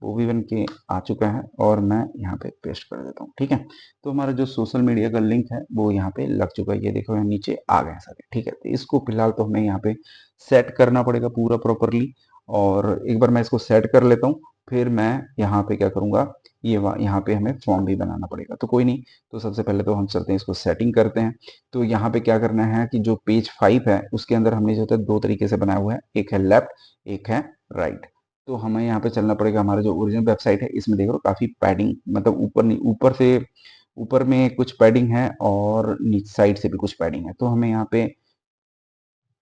वो भी बन के आ चुका है और मैं यहाँ पे पेस्ट कर देता हूँ, ठीक है। तो हमारा जो सोशल मीडिया का लिंक है वो यहाँ पे लग चुका है, ये देखो यहाँ नीचे आ गए सारे, ठीक है। तो इसको फिलहाल तो हमें यहाँ पे सेट करना पड़ेगा पूरा प्रॉपरली। और एक बार मैं इसको सेट कर लेता हूँ, फिर मैं यहाँ पे क्या करूँगा, ये यहाँ पे हमें फॉर्म भी बनाना पड़ेगा। तो कोई नहीं, तो सबसे पहले तो हम चलते हैं इसको सेटिंग करते हैं। तो यहाँ पे क्या करना है कि जो पेज 5 है उसके अंदर हमने जो है दो तरीके से बनाया हुआ है, एक है लेफ्ट एक है राइट। तो हमें यहाँ पे चलना पड़ेगा, हमारा जो ओरिजिनल वेबसाइट है इसमें देख लो काफी पैडिंग, मतलब ऊपर नहीं, ऊपर से ऊपर में कुछ पैडिंग है और नीचे साइड से भी कुछ पैडिंग है। तो हमें यहाँ पे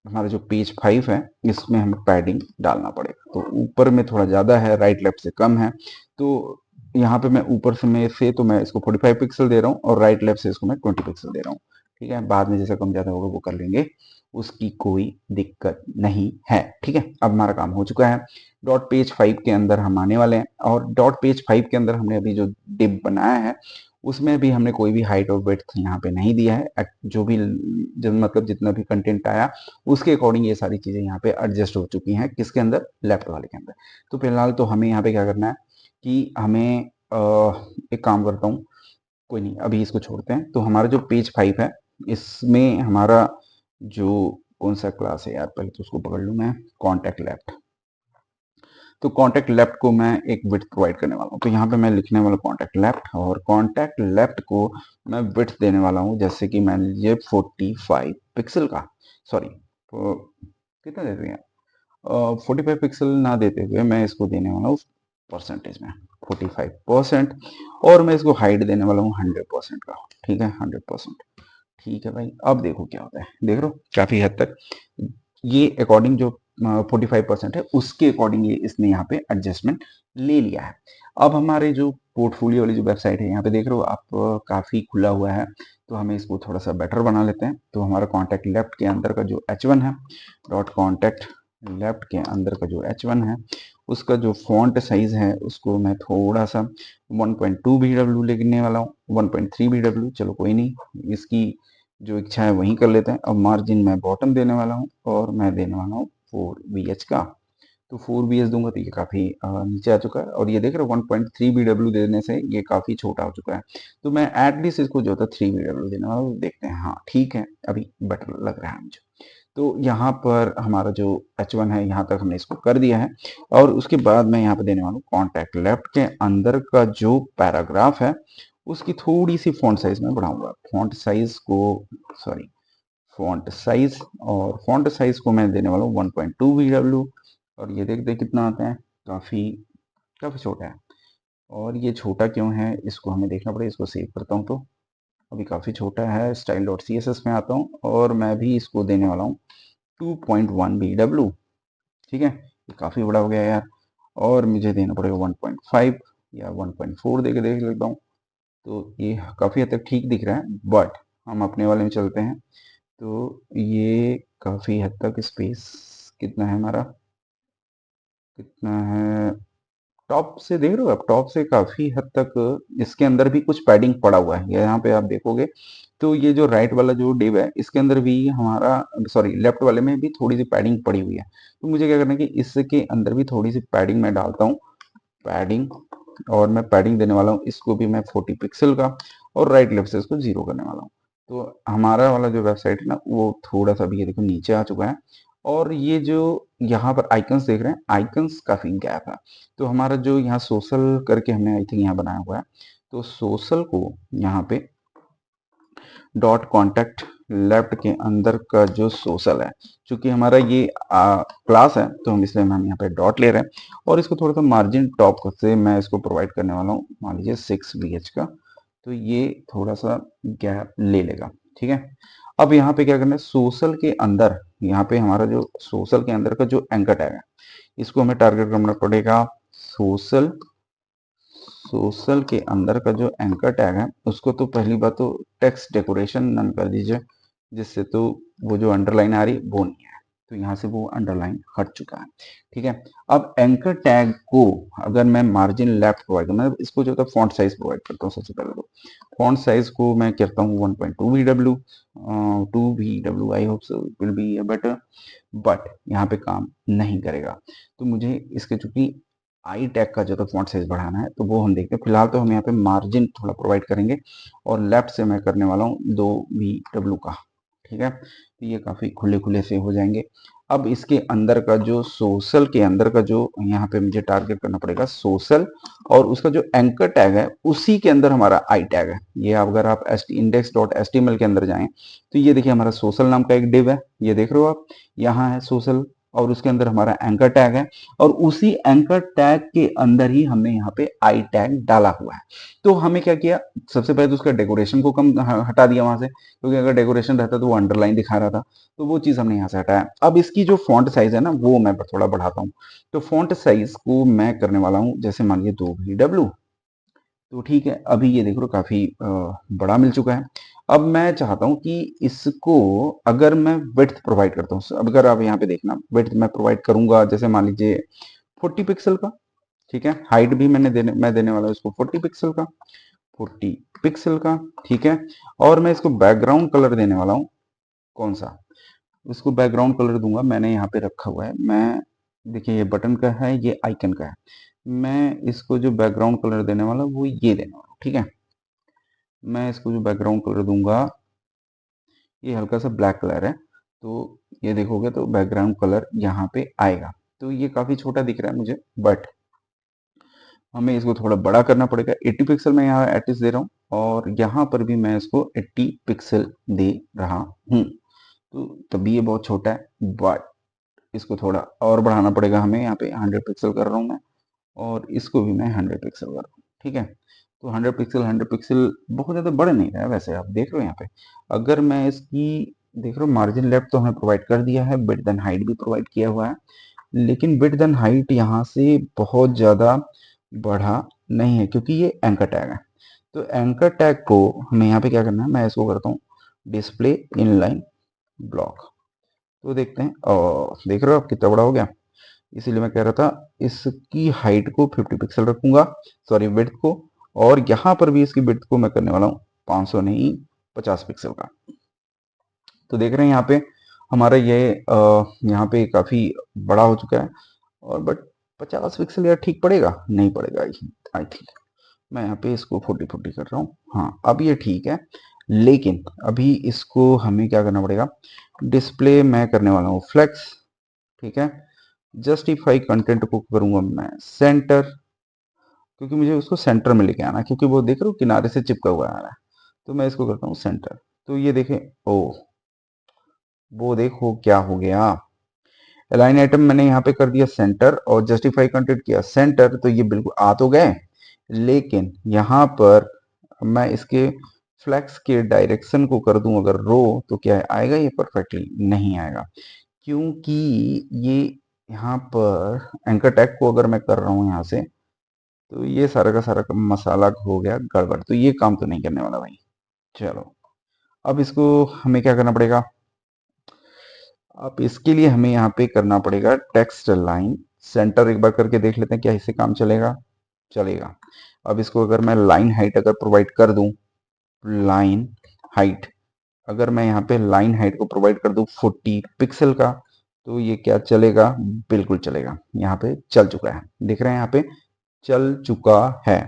हमारा जो पेज 5 है इसमें हमें पैडिंग डालना पड़ेगा। तो ऊपर में थोड़ा ज्यादा है, राइट लेफ्ट से कम है। तो यहाँ पे मैं ऊपर से तो मैं इसको 45 पिक्सल दे रहा हूँ और राइट लेफ्ट से इसको मैं 20 पिक्सल दे रहा हूँ, ठीक है। बाद में जैसा कम ज्यादा होगा वो कर लेंगे, उसकी कोई दिक्कत नहीं है, ठीक है। अब हमारा काम हो चुका है। डॉट पेज 5 के अंदर हम आने वाले हैं और डॉट पेज 5 के अंदर हमने अभी जो डिव बनाया है उसमें भी हमने कोई भी हाइट और विड्थ यहाँ पे नहीं दिया है। जो भी मतलब जितना भी कंटेंट आया उसके अकॉर्डिंग ये सारी चीजें यहाँ पे एडजस्ट हो चुकी हैं, किसके अंदर, लेफ्ट वाले के अंदर। तो फिलहाल तो हमें यहाँ पे क्या करना है कि हमें एक काम करता हूँ, कोई नहीं अभी इसको छोड़ते हैं। तो हमारा जो पेज 5 है इसमें हमारा जो कौन सा क्लास है यार, पहले तो उसको पकड़ लूँ मैं, कॉन्टेक्ट लेफ्ट। तो कॉन्टेक्ट लेफ्ट को मैं एक विड्थ प्रोवाइड करने वाला हूँ। तो यहाँ पे मैं लिखने वाला कॉन्टेक्ट लेफ्ट और कॉन्टेक्ट लेफ्ट को मैं विड्थ देने वाला हूँ, जैसे कि मान लीजिए 45 पिक्सल का, सॉरी कितना देते हैं, 45 पिक्सल ना देते हुए मैं इसको देने वाला हूँ परसेंटेज में 45%। और मैं इसको हाइट देने वाला हूँ 100% का, ठीक है, 100%। ठीक है भाई, अब देखो क्या होता है, देख रहे हो काफी हद तक ये अकॉर्डिंग जो 45% है उसके अकॉर्डिंग ये इसने यहाँ पे एडजस्टमेंट ले लिया है। अब हमारे जो पोर्टफोलियो वाली जो वेबसाइट है यहाँ पे देख रहे हो आप, काफी खुला हुआ है, तो हमें इसको थोड़ा सा बेटर बना लेते हैं। तो हमारा कॉन्टैक्ट लेफ्ट के अंदर का जो H1 है, डॉट कॉन्टैक्ट लेफ्ट के अंदर का जो H1 है, उसका जो फॉन्ट साइज है उसको मैं थोड़ा सा 1.2 BW लिखने वाला हूँ, 1.3 BW, चलो कोई नहीं, इसकी जो इच्छा है वही कर लेते हैं। अब मार्जिन मैं बॉटम देने वाला हूँ और मैं देने वाला हूँ 4 BH का। तो 4 BH दूंगा तो ये काफी नीचे आ चुका है, और ये देख रहे हो 1.3 BW देने से ये काफी छोटा हो चुका है। तो मैं एटलीस्ट इसको जो था 3 BW देने वाला हूँ, देखते हैं, हाँ ठीक है अभी बेटर लग रहा है मुझे। तो यहाँ पर हमारा जो H1 है यहाँ तक हमने इसको कर दिया है, और उसके बाद मैं यहाँ पे देने वाला हूँ कॉन्टैक्ट लेफ्ट के अंदर का जो पैराग्राफ है उसकी थोड़ी सी फॉन्ट साइज में बढ़ाऊंगा। फॉन्ट साइज को, सॉरी, फॉन्ट साइज, और फॉन्ट साइज को मैं देने वाला हूँ 1.2 BW, और ये देखते हैं कितना आता है, काफी काफी छोटा है। और ये छोटा क्यों है इसको हमें देखना पड़ेगा, इसको सेव करता हूँ तो अभी काफी छोटा है। स्टाइल डॉट CSS में आता हूँ और मैं भी इसको देने वाला हूँ 2.1 BW। ठीक है, ये काफी बड़ा हो गया यार, और मुझे देना पड़ेगा 1.5 या 1.4 दे के देख लेता हूँ। तो ये काफी हद तक ठीक दिख रहा है, बट हम अपने वाले में चलते हैं। तो ये काफी हद तक स्पेस कितना है हमारा, कितना है, टॉप से देख रहे हो आप, टॉप से काफी हद तक इसके अंदर भी कुछ पैडिंग पड़ा हुआ है। यहाँ पे आप देखोगे तो ये जो राइट वाला जो डिव है इसके अंदर भी हमारा, सॉरी लेफ्ट वाले में भी थोड़ी सी पैडिंग पड़ी हुई है। तो मुझे क्या करना है कि इसके अंदर भी थोड़ी सी पैडिंग मैं डालता हूँ, पैडिंग, और मैं पैडिंग देने वाला हूँ इसको भी मैं 40 पिक्सल का, और राइट लेफ्ट से इसको 0 करने वाला हूँ। तो हमारा वाला जो वेबसाइट है ना वो थोड़ा सा भी ये देखो नीचे आ चुका है। और ये जो यहाँ पर आइकन्स देख रहे हैं, आइकन्स काफी गैप है। तो हमारा जो यहाँ सोशल करके हमने आई थिंक यहाँ बनाया हुआ है, तो सोशल को यहाँ पे डॉट कॉन्टैक्ट लेफ्ट के अंदर का जो सोशल है, चूंकि हमारा ये क्लास है तो हम इसलिए हम यहाँ पे डॉट ले रहे हैं, और इसको थोड़ा सा मार्जिन टॉप से मैं इसको प्रोवाइड करने वाला हूँ, मान लीजिए 6 BH का। तो ये थोड़ा सा गैप ले लेगा, ठीक है। अब यहाँ पे क्या करना है, सोशल के अंदर, यहाँ पे हमारा जो सोशल के अंदर का जो एंकर टैग है इसको हमें टारगेट करना पड़ेगा। सोशल, सोशल के अंदर का जो एंकर टैग है उसको तो पहली बात तो टेक्स्ट डेकोरेशन नन कर दीजिए, जिससे तो वो जो अंडरलाइन आ रही वो नहीं है, तो यहाँ से वो अंडरलाइन हट चुका है। ठीक है, अब एंकर टैग को अगर मैं मार्जिन लेफ्ट प्रोवाइड, मैं इसको जो है फॉन्ट साइज प्रोवाइड करता हूँ। सबसे पहले तो फॉन्ट साइज को मैं करता हूँ 1.2 BW, 2 BW, I hope so will be better, but यहाँ पे काम नहीं करेगा। तो मुझे इसके चूंकि आई टैग का जो तो फॉन्ट साइज बढ़ाना है तो वो हम देखते हैं। फिलहाल तो हम यहाँ पे मार्जिन थोड़ा प्रोवाइड करेंगे, और लेफ्ट से मैं करने वाला हूँ 2 BW का। ठीक है, तो ये काफी खुले खुले से हो जाएंगे। अब इसके अंदर का जो सोशल के अंदर का जो यहाँ पे मुझे टारगेट करना पड़ेगा सोशल, और उसका जो एंकर टैग है उसी के अंदर हमारा आई टैग है। ये अगर आप index.html के अंदर जाएं तो ये देखिए हमारा सोशल नाम का एक डिव है, ये देख रहे हो आप, यहाँ है सोशल, और उसके अंदर हमारा एंकर टैग है, और उसी एंकर टैग के अंदर ही हमने यहाँ पे आई टैग डाला हुआ है। तो हमें क्या किया, सबसे पहले तो उसका डेकोरेशन को कम हटा दिया वहां से, क्योंकि अगर डेकोरेशन रहता तो वो अंडरलाइन दिखा रहा था, तो वो चीज हमने यहाँ से हटाया। अब इसकी जो फॉन्ट साइज है ना वो मैं थोड़ा बढ़ाता हूँ। तो फॉन्ट साइज को मैं करने वाला हूँ जैसे मान लीजिए 2 BW। तो ठीक है, अभी ये देख लो काफी बड़ा मिल चुका है। अब मैं चाहता हूं कि इसको अगर मैं विड्थ प्रोवाइड करता हूं, अब अगर आप यहाँ पे देखना विड्थ मैं प्रोवाइड करूंगा जैसे मान लीजिए 40 पिक्सल का। ठीक है, हाइट भी मैं देने वाला हूँ इसको 40 पिक्सल का, 40 पिक्सल का। ठीक है, और मैं इसको बैकग्राउंड कलर देने वाला हूँ, कौन सा, इसको बैकग्राउंड कलर दूंगा, मैंने यहाँ पे रखा हुआ है। मैं, देखिए ये बटन का है, ये आइकन का है, मैं इसको जो बैकग्राउंड कलर देने वाला वो ये देने वाला हूँ। ठीक है, मैं इसको जो बैकग्राउंड कलर दूंगा ये हल्का सा ब्लैक कलर है, तो ये देखोगे तो बैकग्राउंड कलर यहाँ पे आएगा। तो ये काफी छोटा दिख रहा है मुझे, बट हमें इसको थोड़ा बड़ा करना पड़ेगा। 80 पिक्सल में यहाँ एटलीस्ट दे रहा हूँ, और यहाँ पर भी मैं इसको 80 पिक्सल दे रहा हूँ। तो तभी ये बहुत छोटा है, बट इसको थोड़ा और बढ़ाना पड़ेगा हमें। यहाँ पे 100 पिक्सल कर रहा हूँ मैं, और इसको भी मैं 100 पिक्सल कर रहा हूँ। ठीक है, तो 100 पिक्सल बहुत ज़्यादा बढ़ नहीं रहा है। वैसे आप देख रहे हो यहाँ पे, अगर मैं इसकी देख रहे हो, मार्जिन लेफ्ट तो हमें प्रोवाइड कर दिया है, विड्थ एंड हाइट भी प्रोवाइड किया हुआ है, लेकिन विड्थ एंड हाइट यहाँ से बहुत ज़्यादा बढ़ा नहीं है क्योंकि ये एंकर टैग है। तो एंकर टैग को हमें यहाँ पे क्या करना है, मैं इसको करता हूँ डिस्प्ले इनलाइन ब्लॉक। तो देखते हैं, और देख रहे हो आप कितना बड़ा हो गया। इसीलिए मैं कह रहा था इसकी हाइट को 50 पिक्सल रखूंगा, सॉरी विड्थ को, और यहाँ पर भी इसकी विड्थ को मैं करने वाला हूँ 500 नहीं 50 पिक्सल का। तो देख रहे हैं यहाँ पे हमारा ये यहाँ पे काफी बड़ा हो चुका है, और बट 50 पिक्सल यार ठीक पड़ेगा, नहीं पड़ेगा आई थिंक। मैं यहाँ पे इसको 40 कर रहा हूँ, हाँ अब ये ठीक है। लेकिन अभी इसको हमें क्या करना पड़ेगा, डिस्प्ले मैं करने वाला हूँ फ्लेक्स, ठीक है। जस्टिफाई कंटेंट को करूंगा मैं सेंटर, क्योंकि मुझे उसको सेंटर में लेके आना है, क्योंकि वो देख रहे हो किनारे से चिपका हुआ आ रहा है। तो मैं इसको करता हूँ सेंटर। तो ये देखें, ओ वो देखो क्या हो गया, अलाइन आइटम मैंने यहाँ पे कर दिया सेंटर और जस्टिफाई कंटेंट किया सेंटर, तो ये बिल्कुल आ तो गए। लेकिन यहाँ पर मैं इसके फ्लेक्स के डायरेक्शन को कर दूं अगर रो, तो क्या आएगा, ये परफेक्टली नहीं आएगा, क्योंकि ये यहाँ पर एंकर टैग को अगर मैं कर रहा हूँ यहाँ से, तो ये सारा का सारा मसाला हो गया गड़बड़, तो ये काम तो नहीं करने वाला भाई। चलो, अब इसको हमें क्या करना पड़ेगा, अब इसके लिए हमें यहाँ पे करना पड़ेगा टेक्स्ट लाइन सेंटर, एक बार करके देख लेते हैं क्या इससे काम चलेगा, चलेगा। अब इसको अगर मैं लाइन हाइट अगर प्रोवाइड कर दूं, लाइन हाइट, अगर मैं यहाँ पे लाइन हाइट को प्रोवाइड कर दूं 40 पिक्सल का, तो ये क्या चलेगा, बिल्कुल चलेगा। यहाँ पे चल चुका है, दिख रहे हैं यहाँ पे चल चुका है।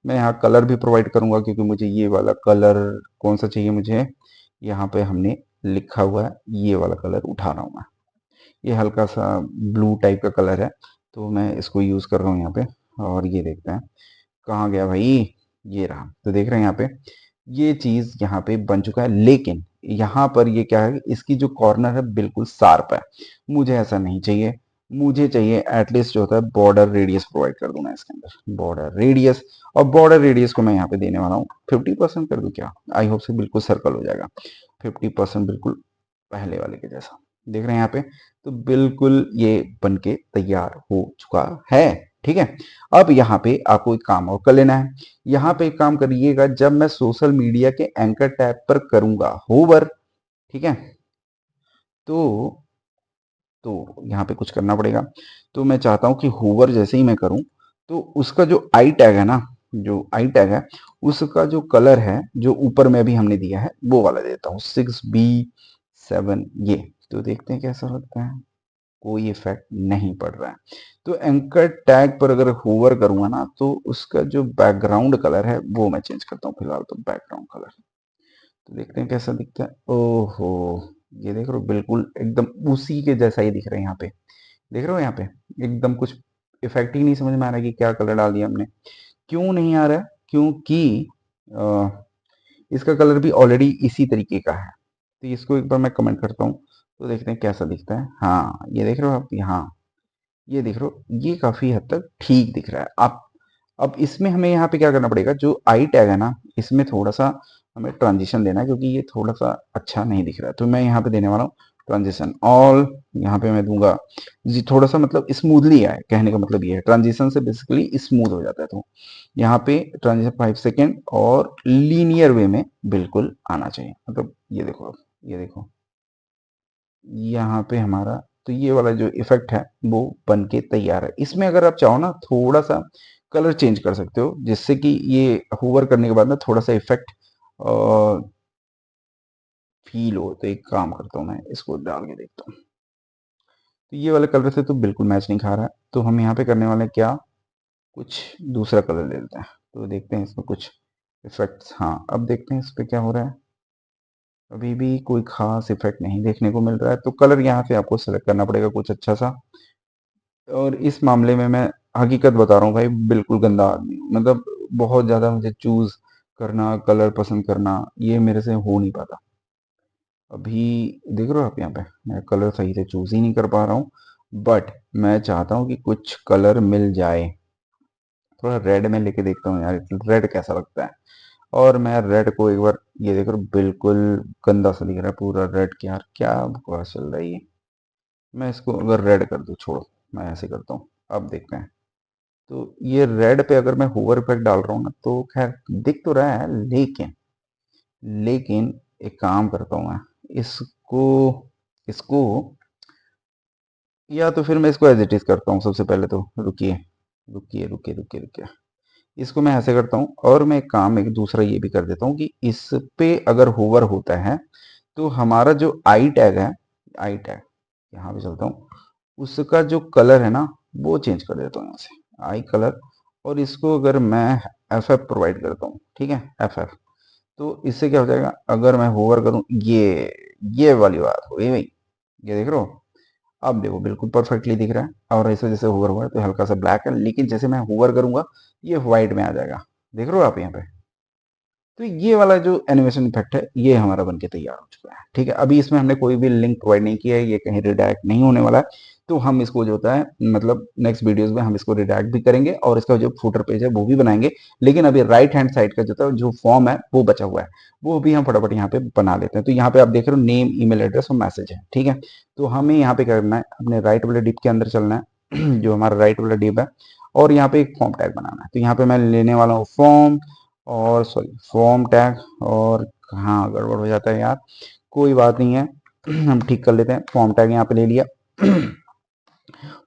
मैं यहाँ कलर भी प्रोवाइड करूंगा, क्योंकि मुझे ये वाला कलर कौन सा चाहिए मुझे, यहाँ पे हमने लिखा हुआ है ये वाला कलर उठा रहा हूँ मैं, ये हल्का सा ब्लू टाइप का कलर है, तो मैं इसको यूज कर रहा हूँ यहाँ पे। और ये देखते हैं कहाँ गया भाई, ये रहा। तो देख रहे हैं यहाँ पे ये चीज यहाँ पे बन चुका है, लेकिन यहाँ पर ये क्या है, इसकी जो कॉर्नर है बिल्कुल शार्प है, मुझे ऐसा नहीं चाहिए। मुझे चाहिए एटलीस्ट जो होता है बॉर्डर रेडियस प्रोवाइड कर दूं मैं इसके अंदर, बॉर्डर रेडियस। और बॉर्डर रेडियस को मैं यहाँ पे देने वाला हूँ 50% कर दूं क्या, आई होप से बिल्कुल सर्कल हो जाएगा 50%, बिल्कुल पहले वाले के जैसा। देख रहे हैं यहाँ पे, तो बिल्कुल ये बन के तैयार हो चुका है, ठीक है। अब यहाँ पे आपको एक काम और कर लेना है, यहाँ पे एक काम करिएगा, जब मैं सोशल मीडिया के एंकर टैब पर करूंगा होवर, ठीक है, तो यहाँ पे कुछ करना पड़ेगा। तो मैं चाहता हूं कि होवर जैसे ही मैं करूं, तो उसका जो आई टैग है ना, जो आई टैग है उसका जो कलर है, जो ऊपर में अभी हमने दिया है वो वाला देता हूँ 6B7 ये। तो देखते हैं कैसा लगता है, कोई इफेक्ट नहीं पड़ रहा है। तो एंकर टैग पर अगर होवर करूंगा ना, तो उसका जो बैकग्राउंड कलर है वो मैं चेंज करता हूँ फिलहाल, तो बैकग्राउंड कलर, तो देखते हैं कैसा दिखता है। ओहो, ये देख रहे हो बिल्कुल एकदम उसी के जैसा ही दिख रहा है यहाँ पे, देख रहे हो यहाँ पे एकदम कुछ इफेक्ट ही नहीं समझ में आ रहा है कि क्या कलर डाल दिया हमने। क्यों नहीं आ रहा है, क्योंकि अ, इसका कलर भी ऑलरेडी इसी तरीके का है। तो इसको एक बार मैं कमेंट करता हूँ, तो देखते हैं कैसा दिखता है। हाँ ये देख रहे हो आप, यहाँ ये देख रहे हो, ये काफी हद तक ठीक दिख रहा है। अब इसमें हमें यहाँ पे क्या करना पड़ेगा, जो आई टैग है ना, इसमें थोड़ा सा हमें ट्रांजिशन देना है, क्योंकि ये थोड़ा सा अच्छा नहीं दिख रहा है। तो मैं यहाँ पे देने वाला हूँ ट्रांजिशन ऑल, यहाँ पे मैं दूंगा जी, थोड़ा सा मतलब स्मूथली आए, कहने का मतलब ये है, ट्रांजिशन से बेसिकली स्मूथ हो जाता है। तो यहाँ पे ट्रांजिशन 5 सेकेंड और लीनियर वे में बिल्कुल आना चाहिए, मतलब ये देखो, अब ये देखो यहाँ पे हमारा, तो ये वाला जो इफेक्ट है वो बन के तैयार है। इसमें अगर आप चाहो ना, थोड़ा सा कलर चेंज कर सकते हो, जिससे कि ये होवर करने के बाद ना थोड़ा सा इफेक्ट फील हो। तो एक काम करता हूँ, मैं इसको डाल के देखता हूँ, तो ये वाले कलर से तो बिल्कुल मैच नहीं खा रहा है। तो हम यहाँ पे करने वाले हैं क्या, कुछ दूसरा कलर ले लेते हैं। तो देखते हैं इसमें कुछ इफेक्ट्स, हाँ अब देखते हैं इस पे क्या हो रहा है। अभी भी कोई खास इफेक्ट नहीं देखने को मिल रहा है, तो कलर यहाँ से आपको सेलेक्ट करना पड़ेगा कुछ अच्छा सा। और इस मामले में मैं हकीकत बता रहा हूँ भाई, बिल्कुल गंदा आदमी हूँ, मतलब बहुत ज्यादा मुझे चूज करना, कलर पसंद करना, ये मेरे से हो नहीं पाता। अभी देख रहे हो आप यहाँ पे, मैं कलर सही से चूज ही नहीं कर पा रहा हूँ, बट मैं चाहता हूँ कि कुछ कलर मिल जाए, थोड़ा रेड में लेके देखता हूँ यार, रेड कैसा लगता है। और मैं रेड को एक बार ये देख रहा हूँ, बिल्कुल गंदा सा दिख रहा है पूरा रेड। क्या यार, क्या बकवास चल रहा है ये। मैं इसको अगर रेड कर दूँ, छोड़ो, मैं ऐसे करता हूँ। अब देखते हैं। तो ये रेड पे अगर मैं होवर इफेक्ट डाल रहा हूँ ना, तो खैर दिख तो रहा है, लेकिन लेकिन एक काम करता हूँ मैं, इसको इसको या तो फिर मैं इसको एज इट इज करता हूँ सबसे पहले। तो रुकिए रुकिए रुकिए रुकिए रुकिए, इसको मैं ऐसे करता हूँ। और मैं एक काम, एक दूसरा ये भी कर देता हूँ कि इस पे अगर होवर होता है तो हमारा जो आई टैग है, आई टैग यहाँ पे चलता हूँ, उसका जो कलर है ना, वो चेंज कर देता हूँ यहाँ से, आई कलर। और इसको अगर मैं एफ एफ प्रोवाइड करता हूँ, ठीक है, एफ एफ, तो इससे क्या हो जाएगा, अगर मैं होवर करूँ, ये वाली बात हो गई भाई। ये देख रहे हो, अब देखो बिल्कुल परफेक्टली दिख रहा है। और ऐसे जैसे होवर हुआ है तो हल्का सा ब्लैक है, लेकिन जैसे मैं होवर करूंगा ये व्हाइट में आ जाएगा। देख रहे हो आप यहाँ पे। तो ये वाला जो एनिमेशन इफेक्ट है ये हमारा बनके तैयार हो चुका है। ठीक है, अभी इसमें हमने कोई भी लिंक प्रोवाइड नहीं किया है, ये कहीं रिडायरेक्ट नहीं होने वाला है। तो हम इसको जो होता है, मतलब नेक्स्ट वीडियोस में हम इसको रिडायरेक्ट भी करेंगे और इसका जो फुटर पेज है वो भी बनाएंगे। लेकिन अभी राइट हैंड साइड का जो था, जो फॉर्म है वो बचा हुआ है, वो भी हम फटाफट यहाँ पे बना लेते हैं। तो यहाँ पे आप देख रहे हो नेम, ईमेल एड्रेस और मैसेज है। ठीक है, तो हमें यहाँ पे क्या करना है, अपने राइट वाले डिप के अंदर चलना है जो हमारा राइट वाला डिप है, और यहाँ पे एक फॉर्म टैग बनाना है। तो यहाँ पे मैं लेने वाला हूँ फॉर्म, और सॉरी फॉर्म टैग। और कहाँ गड़बड़ हो जाता है यार, कोई बात नहीं है हम ठीक कर लेते हैं। फॉर्म टैग यहाँ पे ले लिया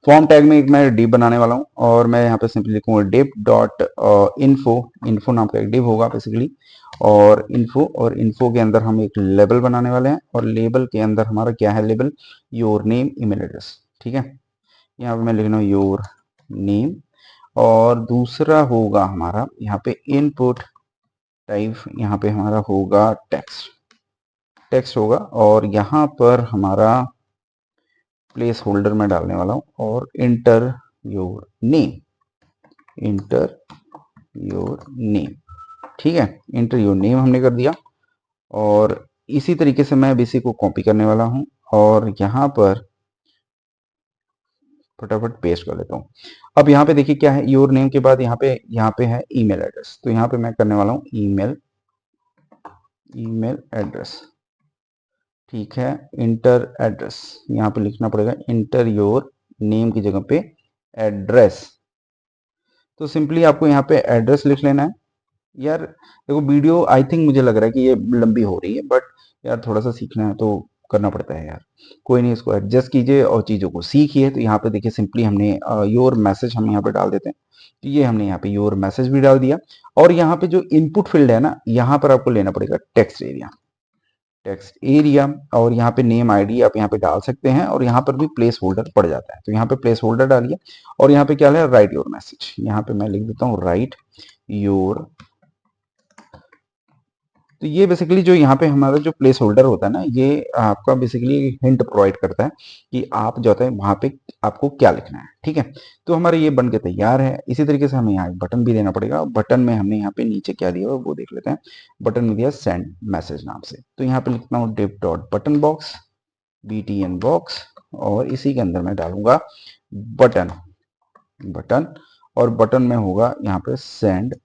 फॉर्म टैग में एक मैं डिव बनाने वाला हूँ, और मैं यहाँ पे सिंपली लिखूंगा डिव डॉट इन्फो। इन्फो नाम का एक डिव होगा बेसिकली, और इन्फो के अंदर हम एक लेबल बनाने वाले हैं, और लेबल के अंदर हमारा क्या है, label your name email address. ठीक है, यहाँ पे मैं लिख रहा हूँ योर नेम, और दूसरा होगा हमारा यहाँ पे इनपुट टाइप, यहाँ पे हमारा होगा टेक्स्ट, टेक्स्ट होगा। और यहाँ पर हमारा प्लेस होल्डर में डालने वाला हूँ, और inter your name, inter your name. ठीक है, इंटर योर नेम हमने कर दिया। और इसी तरीके से मैं अब इसी को कॉपी करने वाला हूँ, और यहाँ पर फटाफट पेस्ट कर लेता हूँ। अब यहाँ पे देखिए क्या है, योर नेम के बाद यहाँ पे है ईमेल एड्रेस। तो यहाँ पे मैं करने वाला हूँ ईमेल, ईमेल एड्रेस। ठीक है, इंटर एड्रेस, यहाँ पे लिखना पड़ेगा इंटर योर नेम की जगह पे एड्रेस। तो सिंपली आपको यहाँ पे एड्रेस लिख लेना है। यार देखो, वीडियो आई थिंक मुझे लग रहा है कि ये लंबी हो रही है, बट यार थोड़ा सा सीखना है तो करना पड़ता है यार। कोई नहीं, इसको एडजस्ट कीजिए और चीज़ों को सीखिए। तो यहाँ पे देखिए सिंपली हमने योर मैसेज हम यहाँ पे डाल देते हैं। तो ये हमने यहाँ पे योर मैसेज भी डाल दिया। और यहाँ पे जो इनपुट फील्ड है ना, यहाँ पर आपको लेना पड़ेगा टेक्स्ट एरिया, टेक्स्ट एरिया। और यहाँ पे नेम आईडी आप यहाँ पे डाल सकते हैं, और यहाँ पर भी प्लेस होल्डर पड़ जाता है। तो यहाँ पे प्लेस होल्डर डालिए, और यहाँ पे क्या है, राइट योर मैसेज। यहाँ पे मैं लिख देता हूँ राइट योर। तो ये बेसिकली जो यहाँ पे हमारा जो प्लेस होल्डर होता है ना, ये आपका बेसिकली हिंट प्रोवाइड करता है कि आप जो होता है वहाँ पे आपको क्या लिखना है। ठीक है, तो हमारे ये बन के तैयार है। इसी तरीके से हमें यहाँ एक बटन भी देना पड़ेगा। बटन में हमने यहाँ पे नीचे क्या दिया हुआ है वो देख लेते हैं। बटन में दिया सेंड मैसेज नाम से। तो यहाँ पे लिखता हूँ div dot button box, BTN box, और इसी के अंदर मैं डालूंगा बटन, बटन, और बटन में होगा यहाँ पे सेंड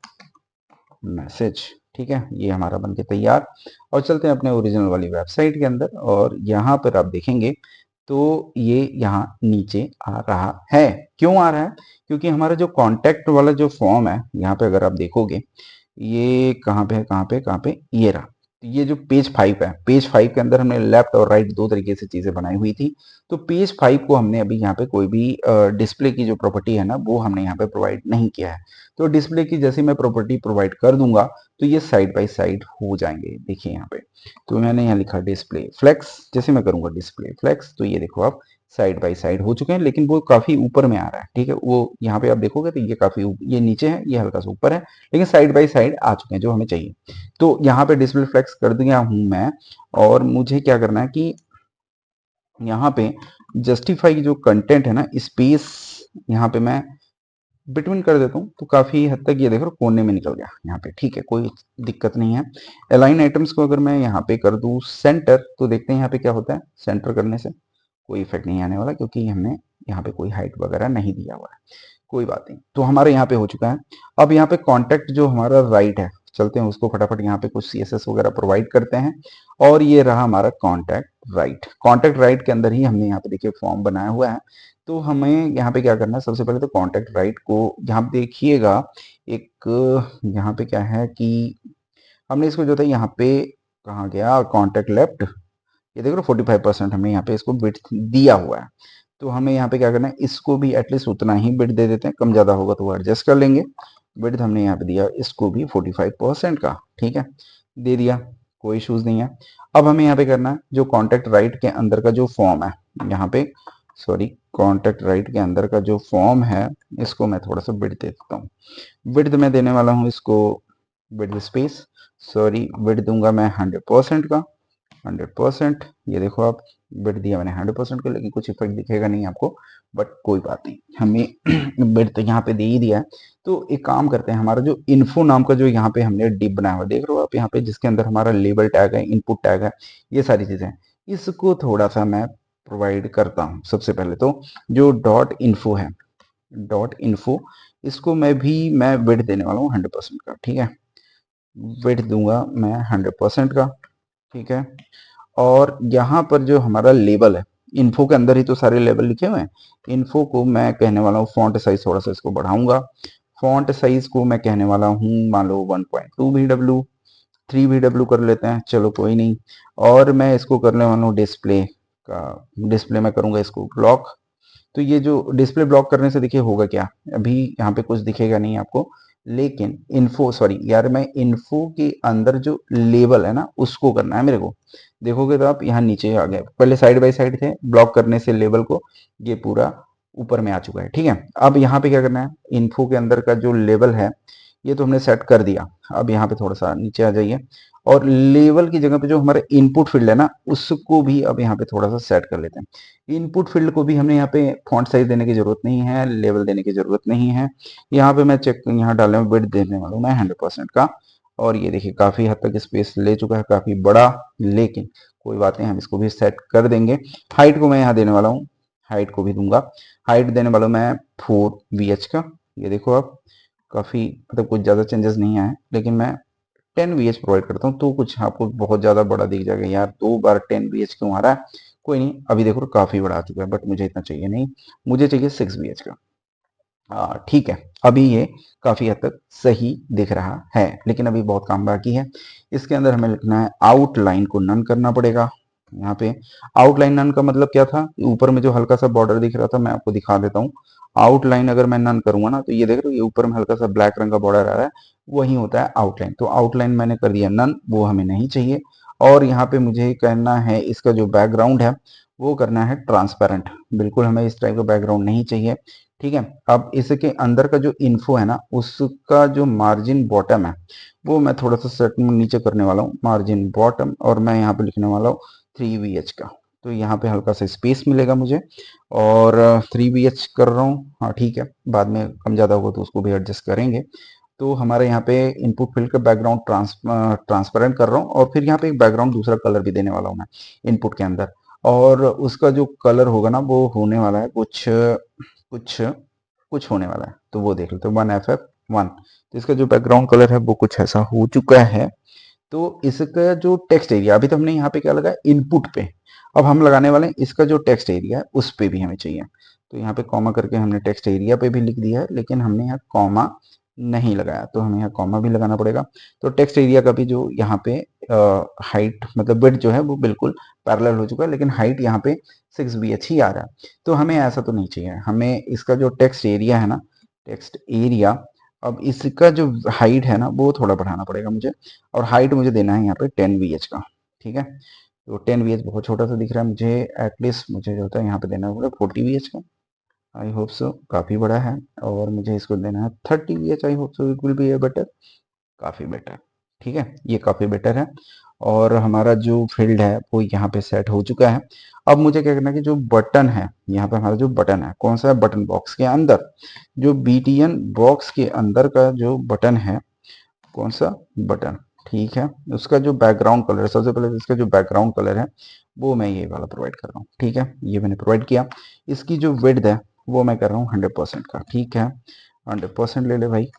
मैसेज। ठीक है, ये हमारा बनके तैयार। और चलते हैं अपने ओरिजिनल वाली वेबसाइट के अंदर, और यहाँ पर आप देखेंगे तो ये यहाँ नीचे आ रहा है। क्यों आ रहा है, क्योंकि हमारा जो कॉन्टैक्ट वाला जो फॉर्म है, यहाँ पे अगर आप देखोगे, ये कहाँ पे है, कहाँ पे, ये रहा। तो ये जो पेज 5 है, पेज 5 के अंदर हमने लेफ्ट और राइट दो तरीके से चीजें बनाई हुई थी। तो पेज 5 को हमने अभी यहाँ पे कोई भी डिस्प्ले की जो प्रॉपर्टी है ना, वो हमने यहाँ पे प्रोवाइड नहीं किया है। तो डिस्प्ले की जैसे मैं प्रॉपर्टी प्रोवाइड कर दूंगा, तो ये साइड बाय साइड हो जाएंगे। देखिए यहाँ पे, तो मैंने यहाँ लिखा डिस्प्ले फ्लेक्स। जैसे मैं करूंगा डिस्प्ले फ्लेक्स, तो ये देखो आप साइड बाय साइड हो चुके हैं, लेकिन वो काफी ऊपर में आ रहा है। ठीक है, वो यहाँ पे आप देखोगे तो ये काफी ये नीचे है, ये हल्का सा ऊपर है, लेकिन साइड बाय साइड आ चुके हैं जो हमें चाहिए। तो यहाँ पे डिस्प्ले फ्लेक्स कर दिया हूं मैं। और मुझे क्या करना है कि यहाँ पे जस्टिफाई जो कंटेंट है ना, स्पेस यहाँ पे मैं बिटवीन कर देता हूँ। तो काफी हद तक ये देखो कोने में निकल गया यहाँ पे। ठीक है, कोई दिक्कत नहीं है। अलाइन आइटम्स को अगर मैं यहाँ पे कर दूं सेंटर, तो देखते हैं यहाँ पे क्या होता है। सेंटर करने से कोई इफेक्ट नहीं आने वाला, क्योंकि हमने यहाँ पे कोई हाइट वगैरह नहीं दिया हुआ है, कोई बात नहीं। तो हमारे यहाँ पे हो चुका है। अब यहाँ पे कॉन्टेक्ट जो हमारा राइट है, चलते हैं उसको फटाफट यहाँ पे कुछ CSS वगैरह प्रोवाइड करते हैं। और ये रहा हमारा कॉन्टेक्ट राइट। कॉन्टेक्ट राइट के अंदर ही हमने यहाँ पे देखिए फॉर्म बनाया हुआ है। तो हमें यहाँ पे क्या करना है, सबसे पहले तो कॉन्टेक्ट राइट को यहाँ पे देखिएगा, एक यहाँ पे क्या है कि हमने इसको जो था यहाँ पे, कहाँ गया कॉन्टेक्ट लेफ्ट, ये देख लो 45% हमने यहाँ पे इसको बिट दिया हुआ है। तो हमें यहाँ पे क्या करना है, इसको भी एटलीस्ट उतना ही बिट दे देते हैं, कम ज्यादा होगा तो वो एडजस्ट कर लेंगे। बिट हमने यहाँ पे दिया इसको भी 45% का, ठीक है, दे दिया, कोई इशूज नहीं है। अब हमें यहाँ पे करना है जो कॉन्टेक्ट राइट के अंदर का जो फॉर्म है, यहाँ पे सॉरी, कॉन्टेक्ट राइट के अंदर का जो फॉर्म है, इसको मैं थोड़ा सा बिट दे देता हूँ। बिट मैं देने वाला हूँ इसको, बिट स्पेस, सॉरी, बिट दूंगा मैं 100% का, 100%। ये देखो आप, बिट दिया मैंने 100% का, लेकिन कुछ इफेक्ट दिखेगा नहीं आपको, बट कोई बात नहीं, हमें बिट तो यहाँ पे दे ही दिया है। तो एक काम करते हैं, हमारा जो इन्फो नाम का जो यहाँ पे हमने डिप बनाया हुआ देख रहे हो आप यहाँ पे, जिसके अंदर हमारा लेबल टैग है, इनपुट टैग है, ये सारी चीजें हैं, इसको थोड़ा सा मैं प्रोवाइड करता हूँ। सबसे पहले तो जो डॉट इन्फो है, डॉट इन्फो, इसको मैं बिट देने वाला हूँ 100% का, ठीक है, बिट दूंगा मैं 100% का, ठीक है। और यहाँ पर जो हमारा लेबल है, इन्फो के अंदर ही तो सारे लेबल लिखे हुए हैं, इन्फो को मैं कहने वाला हूँ फॉन्ट साइज थोड़ा सा इसको बढ़ाऊंगा। फॉन्ट साइज को मैं कहने वाला हूँ मान लो 1.2 VW, 3 VW कर लेते हैं, चलो कोई नहीं। और मैं इसको करने वाला हूँ डिस्प्ले का, डिस्प्ले में करूंगा इसको ब्लॉक। तो ये जो डिस्प्ले ब्लॉक करने से देखिए होगा क्या, अभी यहाँ पे कुछ दिखेगा नहीं आपको, लेकिन इन्फो, सॉरी यार, मैं इन्फो के अंदर जो लेबल है ना उसको करना है मेरे को। देखोगे तो आप यहाँ नीचे आ गए, पहले साइड बाय साइड थे, ब्लॉक करने से लेबल को ये पूरा ऊपर में आ चुका है, ठीक है। अब यहाँ पे क्या करना है, इन्फो के अंदर का जो लेबल है ये तो हमने सेट कर दिया। अब यहाँ पे थोड़ा सा नीचे आ जाइए, और लेवल की जगह पे जो हमारा इनपुट फील्ड है ना उसको भी अब यहाँ पे थोड़ा सा सेट कर लेते हैं। इनपुट फील्ड को भी हमने यहाँ पे फॉन्ट साइज देने की जरूरत नहीं है, लेवल देने की जरूरत नहीं है। यहाँ पे मैं चेक यहाँ डालने में विड्थ देने वाला हूँ मैं 100% का। और ये देखिए काफी हद तक स्पेस ले चुका है, काफी बड़ा, लेकिन कोई बात नहीं, हम इसको भी सेट कर देंगे। हाइट को मैं यहाँ देने वाला हूँ, हाइट को भी दूंगा, हाइट देने वाला हूँ मैं 4 VH का। ये देखो आप, काफी मतलब कुछ ज्यादा चेंजेस नहीं आए, लेकिन मैं 10 VH प्रोवाइड करता हूँ, तो कुछ आपको बहुत ज्यादा बड़ा दिख जाएगा यार, 2 बार 10 VH क्यों आ रहा है, कोई नहीं, अभी देखो काफी बड़ा आ चुका है, बट मुझे इतना चाहिए नहीं, मुझे चाहिए 6 VH का। ठीक है, अभी ये काफी हद तक सही दिख रहा है, लेकिन अभी बहुत काम बाकी है। इसके अंदर हमें लिखना है आउटलाइन को नन करना पड़ेगा। यहाँ पे आउटलाइन नन का मतलब क्या था, ऊपर में जो हल्का सा बॉर्डर दिख रहा था, मैं आपको दिखा देता हूँ। आउटलाइन अगर मैं नन करूंगा ना, तो ये देख रहे हो, ये ऊपर में हल्का सा ब्लैक रंग का बॉर्डर आ रहा है, वही होता है आउटलाइन। तो आउटलाइन मैंने कर दिया नन, वो हमें नहीं चाहिए। और यहाँ पे मुझे कहना है इसका जो बैकग्राउंड है वो करना है ट्रांसपेरेंट, बिल्कुल हमें इस टाइप का बैकग्राउंड नहीं चाहिए, ठीक है। अब इसके अंदर का जो इन्फो है ना उसका जो मार्जिन बॉटम है वो मैं थोड़ा सा सेट नीचे करने वाला हूँ, मार्जिन बॉटम, और मैं यहाँ पे लिखने वाला हूँ 3 VH का। तो यहाँ पे हल्का सा स्पेस मिलेगा मुझे, और 3 VH कर रहा हूँ, हाँ ठीक है, बाद में कम ज़्यादा होगा तो उसको भी एडजस्ट करेंगे। तो हमारे यहाँ पे इनपुट फील्ड का बैकग्राउंड ट्रांसपेरेंट कर रहा हूँ, और फिर यहाँ पे एक बैकग्राउंड दूसरा कलर भी देने वाला हूँ मैं इनपुट के अंदर। और उसका जो कलर होगा ना वो होने वाला है कुछ कुछ कुछ होने वाला है, तो वो देख लेते हैं, 1FF1। तो इसका जो बैकग्राउंड कलर है वो कुछ ऐसा हो चुका है। तो इसका जो टेक्स्ट एरिया, अभी तो हमने यहाँ पे क्या लगाया इनपुट पे, अब हम लगाने वाले हैं इसका जो टेक्स्ट एरिया है उस पे भी हमें चाहिए। तो यहाँ पे कॉमा करके हमने टेक्स्ट एरिया पे भी लिख दिया है, लेकिन हमने यहाँ कॉमा नहीं लगाया, तो हमें यहाँ कॉमा भी लगाना पड़ेगा। तो टेक्स्ट एरिया का भी जो यहाँ पे हाइट मतलब विड्थ जो है वो बिल्कुल पैरेलल हो चुका है, लेकिन हाइट यहाँ पे 6 VH ही आ रहा है। तो हमें ऐसा तो नहीं चाहिए, हमें इसका जो टेक्स्ट एरिया है ना, टेक्स्ट एरिया, अब इसका जो हाइट है ना वो थोड़ा बढ़ाना पड़ेगा मुझे, और हाइट मुझे देना है यहाँ पे 10 VH का, ठीक है। तो 10 VH बहुत छोटा सा दिख रहा है मुझे, एटलीस्ट मुझे जो होता है यहाँ पे देना होगा 40 VH का। आई होप सो, काफ़ी बड़ा है। और मुझे इसको देना है 30 VH, I hope so it will be a better, काफ़ी बेटर, ठीक है, ये काफ़ी बेटर है। और हमारा जो फील्ड है वो यहाँ पे सेट हो चुका है। अब मुझे क्या करना है कि जो बटन है, यहाँ पे हमारा जो बटन है कौन सा है, बटन बॉक्स के अंदर, जो BTN बॉक्स के अंदर का जो बटन है, कौन सा बटन, ठीक है, उसका जो बैकग्राउंड कलर है, सबसे पहले इसका जो बैकग्राउंड कलर है वो मैं ये वाला प्रोवाइड कर रहा हूँ। ठीक है, ये मैंने प्रोवाइड किया। इसकी जो विड्थ है वो मैं कर रहा हूँ 100% का। ठीक है, 100% ले ले भाई।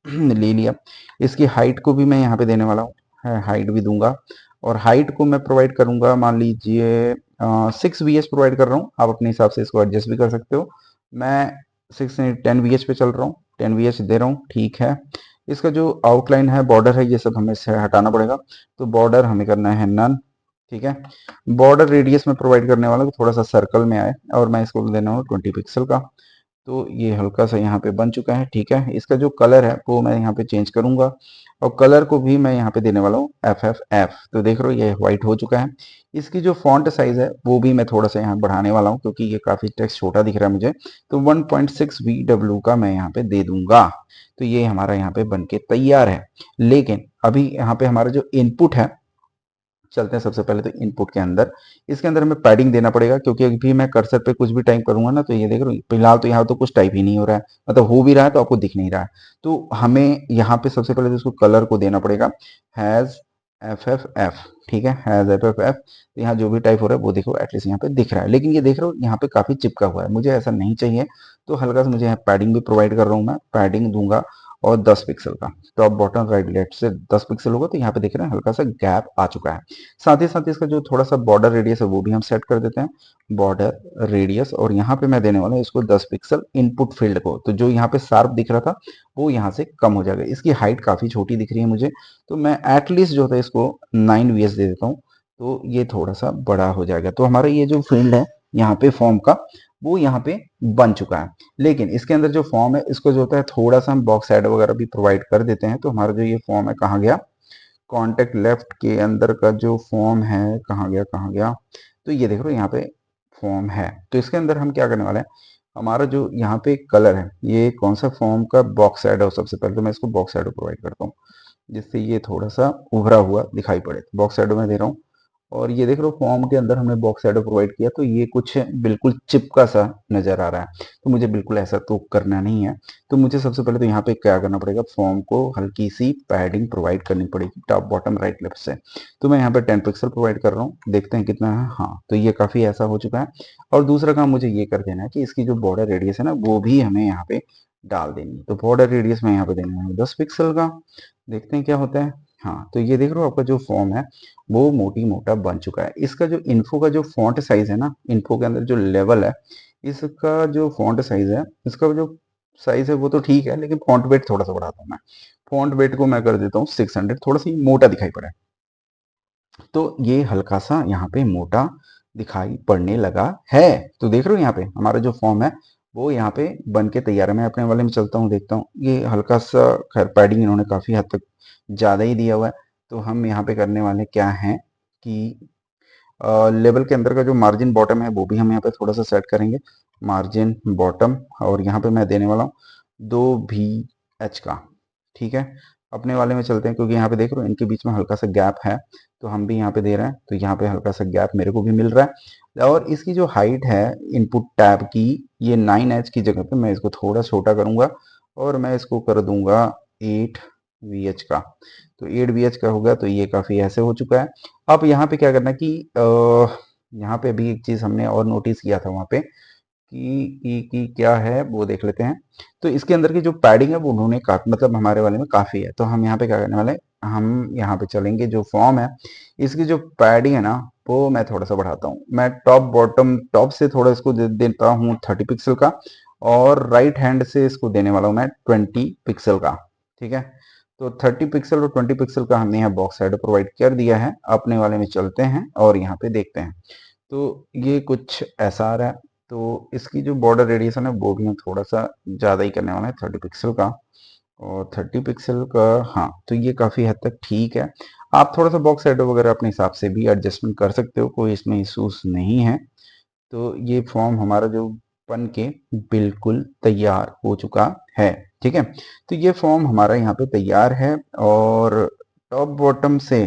ले लिया। इसकी हाइट को भी मैं यहाँ पे देने वाला हूँ, है हाइट भी दूंगा। और हाइट को मैं प्रोवाइड करूंगा, मान लीजिए 6 VH प्रोवाइड कर रहा हूँ। आप अपने हिसाब से इसको एडजस्ट भी कर सकते हो। मैं 10 VH पे चल रहा हूँ, 10 VH दे रहा हूँ। ठीक है, इसका जो आउटलाइन है, बॉर्डर है, ये सब हमें से हटाना पड़ेगा। तो बॉर्डर हमें करना है नन। ठीक है, बॉर्डर रेडियस में प्रोवाइड करने वाला हूँ थोड़ा सा सर्कल में आए, और मैं इसको देना हूँ 20 पिक्सल का। तो ये हल्का सा यहाँ पे बन चुका है। ठीक है, इसका जो कलर है वो मैं यहाँ पे चेंज करूंगा, और कलर को भी मैं यहाँ पे देने वाला हूँ FFF। तो देख रहे हो ये व्हाइट हो चुका है। इसकी जो फॉन्ट साइज है वो भी मैं थोड़ा सा यहाँ बढ़ाने वाला हूँ, क्योंकि ये काफी टेक्स्ट छोटा दिख रहा है मुझे। तो 1.6 VW का मैं यहाँ पे दे दूंगा। तो ये हमारा यहाँ पे बन के तैयार है। लेकिन अभी यहाँ पे हमारा जो इनपुट है, चलते हैं सबसे पहले तो इनपुट के अंदर। इसके अंदर हमें पैडिंग देना पड़ेगा, क्योंकि अभी मैं कर्सर पे कुछ भी टाइप करूंगा ना, तो ये देख रहे हो फिलहाल तो यहाँ तो कुछ टाइप ही नहीं हो रहा है, मतलब हो भी रहा है तो आपको दिख नहीं रहा है। तो हमें यहाँ पे सबसे पहले तो इसको कलर को देना पड़ेगा हैज FFF। ठीक है, हैज FFF। तो यहाँ जो भी टाइप हो रहा है वो देखो एटलीस्ट यहाँ पे दिख रहा है, लेकिन ये देख रहे हो यहाँ पे काफी चिपका हुआ है, मुझे ऐसा नहीं चाहिए। तो हल्का सा मुझे यहाँ पैडिंग भी प्रोवाइड कर रहा हूँ, मैं पैडिंग दूंगा। और 10 पिक्सल का, टॉप बॉटम राइट लेफ्ट से 10 पिक्सल होगा, तो यहाँ पे देख रहे हैं हल्का सा गैप आ चुका है। साथ ही साथ इसका जो थोड़ा सा बॉर्डर रेडियस है वो भी हम सेट कर देते हैं, बॉर्डर रेडियस। और यहाँ पे मैं देने वाला हूँ इसको 10 पिक्सल इनपुट फील्ड को। तो जो यहाँ पे शार्प दिख रहा था वो यहाँ से कम हो जाएगा। इसकी हाइट काफी छोटी दिख रही है मुझे, तो मैं एटलीस्ट जो है इसको 9 VH दे देता हूँ। तो ये थोड़ा सा बड़ा हो जाएगा। तो हमारा ये जो फील्ड है यहाँ पे फॉर्म का, वो यहाँ पे बन चुका है। लेकिन इसके अंदर जो फॉर्म है, इसको जो होता है थोड़ा सा हम बॉक्स एड वगैरह भी प्रोवाइड कर देते हैं। तो हमारा जो ये फॉर्म है कहाँ गया, कॉन्टेक्ट लेफ्ट के अंदर का जो फॉर्म है कहाँ गया, कहाँ गया। तो ये देख रहे हो यहाँ पे फॉर्म है। तो इसके अंदर हम क्या करने वाले हैं, हमारा जो यहाँ पे कलर है, ये कौन सा फॉर्म का बॉक्स एड है। सबसे पहले तो मैं इसको बॉक्स एडो प्रोवाइड करता हूँ, जिससे ये थोड़ा सा उभरा हुआ दिखाई पड़े। बॉक्स एडो में दे रहा हूँ। और ये देख रहे हो फॉर्म के अंदर हमने बॉक्स शैडो प्रोवाइड किया, तो ये कुछ बिल्कुल चिपका सा नजर आ रहा है। तो मुझे बिल्कुल ऐसा तो करना नहीं है। तो मुझे सबसे पहले तो यहाँ पे क्या करना पड़ेगा, फॉर्म को हल्की सी पैडिंग प्रोवाइड करनी पड़ेगी टॉप बॉटम राइट लेफ्ट से। तो मैं यहाँ पे 10 पिक्सल प्रोवाइड कर रहा हूँ, देखते हैं कितना है। हाँ, तो ये काफी ऐसा हो चुका है। और दूसरा काम मुझे ये कर देना है कि इसकी जो बॉर्डर रेडियस है ना, वो भी हमें यहाँ पे डाल देनी है। तो बॉर्डर रेडियस में यहाँ पे देना है 10 पिक्सल का। देखते हैं क्या होता है। हाँ, तो ये देख रहे हो आपका जो फॉर्म है वो मोटी मोटा बन चुका है। इसका जो इन्फो का जो फॉन्ट साइज है ना, इन्फो के अंदर जो लेवल है, इसका जो फॉन्ट साइज है, इसका जो साइज है वो तो ठीक है, लेकिन फॉन्ट वेट थोड़ा सा बढ़ाता हूँ मैं। फॉन्ट वेट को मैं कर देता हूँ 600, थोड़ा सा मोटा दिखाई पड़ा है। तो ये हल्का सा यहाँ पे मोटा दिखाई पड़ने लगा है। तो देख रहे हो यहाँ पे हमारा जो फॉर्म है वो यहाँ पे बन के तैयार है। मैं अपने वाले में चलता हूँ, देखता हूँ। ये हल्का सा, खैर पैडिंग इन्होंने काफी हद तक ज्यादा ही दिया हुआ है। तो हम यहाँ पे करने वाले क्या है कि लेवल के अंदर का जो मार्जिन बॉटम है वो भी हम यहाँ पे थोड़ा सा सेट करेंगे, मार्जिन बॉटम। और यहाँ पे मैं देने वाला हूँ 2 VH का। ठीक है, अपने वाले में चलते हैं, क्योंकि यहाँ पे देख रहे हो इनके बीच में हल्का सा गैप है। तो हम भी यहाँ पे दे रहे हैं, तो यहाँ पे हल्का सा गैप मेरे को भी मिल रहा है। और इसकी जो हाइट है इनपुट टैब की, ये 9H की जगह पे मैं इसको थोड़ा छोटा करूंगा, और मैं इसको कर दूंगा 8 VH का। तो 8 VH का होगा, तो ये काफी ऐसे हो चुका है। अब यहाँ पे क्या करना है कि यहाँ पे भी एक चीज हमने और नोटिस किया था वहां पे कि क्या है वो देख लेते हैं। तो इसके अंदर की जो पैडिंग है वो उन्होंने काफी, मतलब हमारे वाले में काफी है। तो हम यहाँ पे क्या करने वाले हैं, हम यहाँ पे चलेंगे, जो फॉर्म है इसकी जो पैडिंग है ना, वो मैं थोड़ा सा बढ़ाता हूँ। मैं टॉप बॉटम, टॉप से थोड़ा इसको देता हूँ 30 पिक्सल का, और राइट हैंड से इसको देने वाला हूँ मैं 20 पिक्सल का। ठीक है, तो 30 पिक्सल और 20 पिक्सल का हमने यहाँ बॉक्स साइड प्रोवाइड कर दिया है। अपने वाले में चलते हैं और यहाँ पे देखते हैं। तो ये कुछ ऐसा आ रहा है। तो इसकी जो बॉर्डर रेडिएशन है वो भी हम थोड़ा सा ज़्यादा ही करने वाला है, 30 पिक्सल का। और 30 पिक्सल का, हाँ, तो ये काफ़ी हद तक ठीक है। आप थोड़ा सा बॉक्स साइड वगैरह अपने हिसाब से भी एडजस्टमेंट कर सकते हो, कोई इसमें इशूज नहीं है। तो ये फॉर्म हमारा जो बन के बिल्कुल तैयार हो चुका है। ठीक है, तो ये फॉर्म हमारा यहाँ पे तैयार है। और टॉप बॉटम से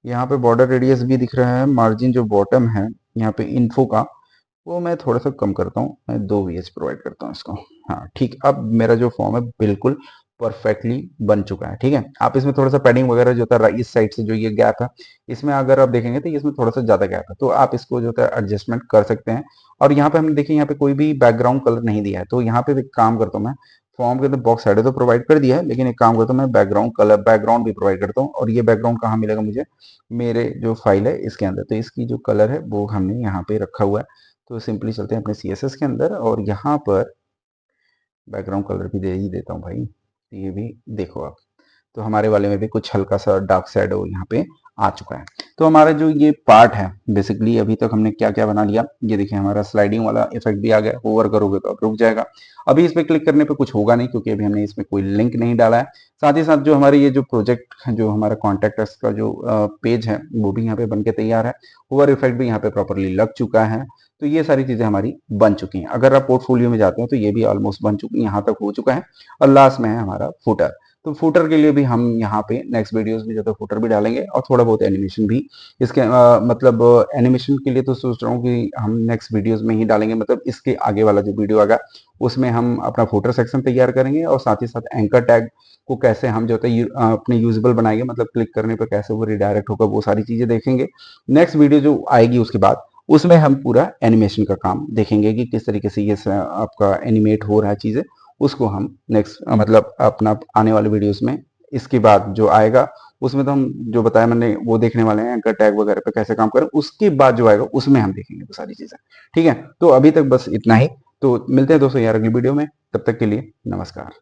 यहाँ पे बॉर्डर रेडियस भी दिख रहा है, मार्जिन जो बॉटम है यहाँ पे इन्फो का, वो मैं थोड़ा सा कम करता हूँ, मैं 2 VH प्रोवाइड करता हूँ इसको। हाँ ठीक, अब मेरा जो फॉर्म है बिल्कुल परफेक्टली बन चुका है। ठीक है, आप इसमें थोड़ा सा पैडिंग वगैरह जो था इस साइड से जो ये गैप है, इसमें अगर आप देखेंगे तो इसमें थोड़ा सा ज्यादा गैप है, तो आप इसको जो है एडजस्टमेंट कर सकते हैं। और यहाँ पे हमने देखिए यहाँ पे कोई भी बैकग्राउंड कलर नहीं दिया है, तो यहाँ पे एक काम करता हूँ मैं, फॉर्म के अंदर बॉक्स साइड तो प्रोवाइड कर दिया है, लेकिन एक काम करता हूँ मैं बैकग्राउंड कलर बैकग्राउंड भी प्रोवाइड करता हूँ। और ये बैकग्राउंड कहाँ मिलेगा मुझे, मेरे जो फाइल है इसके अंदर, तो इसकी जो कलर है वो हमने यहाँ पे रखा हुआ है। तो सिंपली चलते हैं अपने CSS के अंदर और यहाँ पर बैकग्राउंड कलर भी दे ही देता हूँ भाई, तो ये भी देखो आप, तो हमारे वाले में भी कुछ हल्का सा डार्क शैडो यहाँ पे आ चुका है। तो हमारा जो ये पार्ट है बेसिकली अभी तक हमने क्या क्या बना लिया, ये देखिए हमारा स्लाइडिंग वाला इफेक्ट भी आ गया, होवर करोगे तो अब रुक जाएगा। अभी इस पे क्लिक करने पे कुछ होगा नहीं क्योंकि अभी हमने इसमें कोई लिंक नहीं डाला है। साथ ही साथ जो हमारे ये जो प्रोजेक्ट जो हमारा कॉन्टेक्ट अस का जो पेज है वो भी यहाँ पे बन के तैयार है, होवर इफेक्ट भी यहाँ पे प्रॉपरली लग चुका है। तो ये सारी चीजें हमारी बन चुकी हैं। अगर आप पोर्टफोलियो में जाते हैं तो ये भी ऑलमोस्ट बन चुकी है, यहाँ तक हो चुका है। और लास्ट में है हमारा फुटर, तो फुटर के लिए भी हम यहाँ पे नेक्स्ट वीडियोस में जो है फुटर भी डालेंगे और थोड़ा बहुत एनिमेशन भी इसके मतलब एनिमेशन के लिए तो सोच रहा हूँ कि हम नेक्स्ट वीडियोस में ही डालेंगे, मतलब इसके आगे वाला जो वीडियो आएगा उसमें हम अपना फुटर सेक्शन तैयार करेंगे और साथ ही साथ एंकर टैग को कैसे हम जो है अपने यूजेबल बनाएंगे, मतलब क्लिक करने पर कैसे वो रिडायरेक्ट होगा, वो सारी चीजें देखेंगे। नेक्स्ट वीडियो जो आएगी उसके बाद उसमें हम पूरा एनिमेशन का काम देखेंगे कि किस तरीके से ये आपका एनिमेट हो रहा है चीजें, उसको हम नेक्स्ट मतलब अपना आने वाले वीडियोस में इसके बाद जो आएगा उसमें तो हम जो बताया मैंने वो देखने वाले हैं, एंकर टैग वगैरह पे कैसे काम करें, उसके बाद जो आएगा उसमें हम देखेंगे वो सारी चीजें। ठीक है, तो अभी तक बस इतना ही, तो मिलते हैं दोस्तों यार अगली वीडियो में, तब तक के लिए नमस्कार।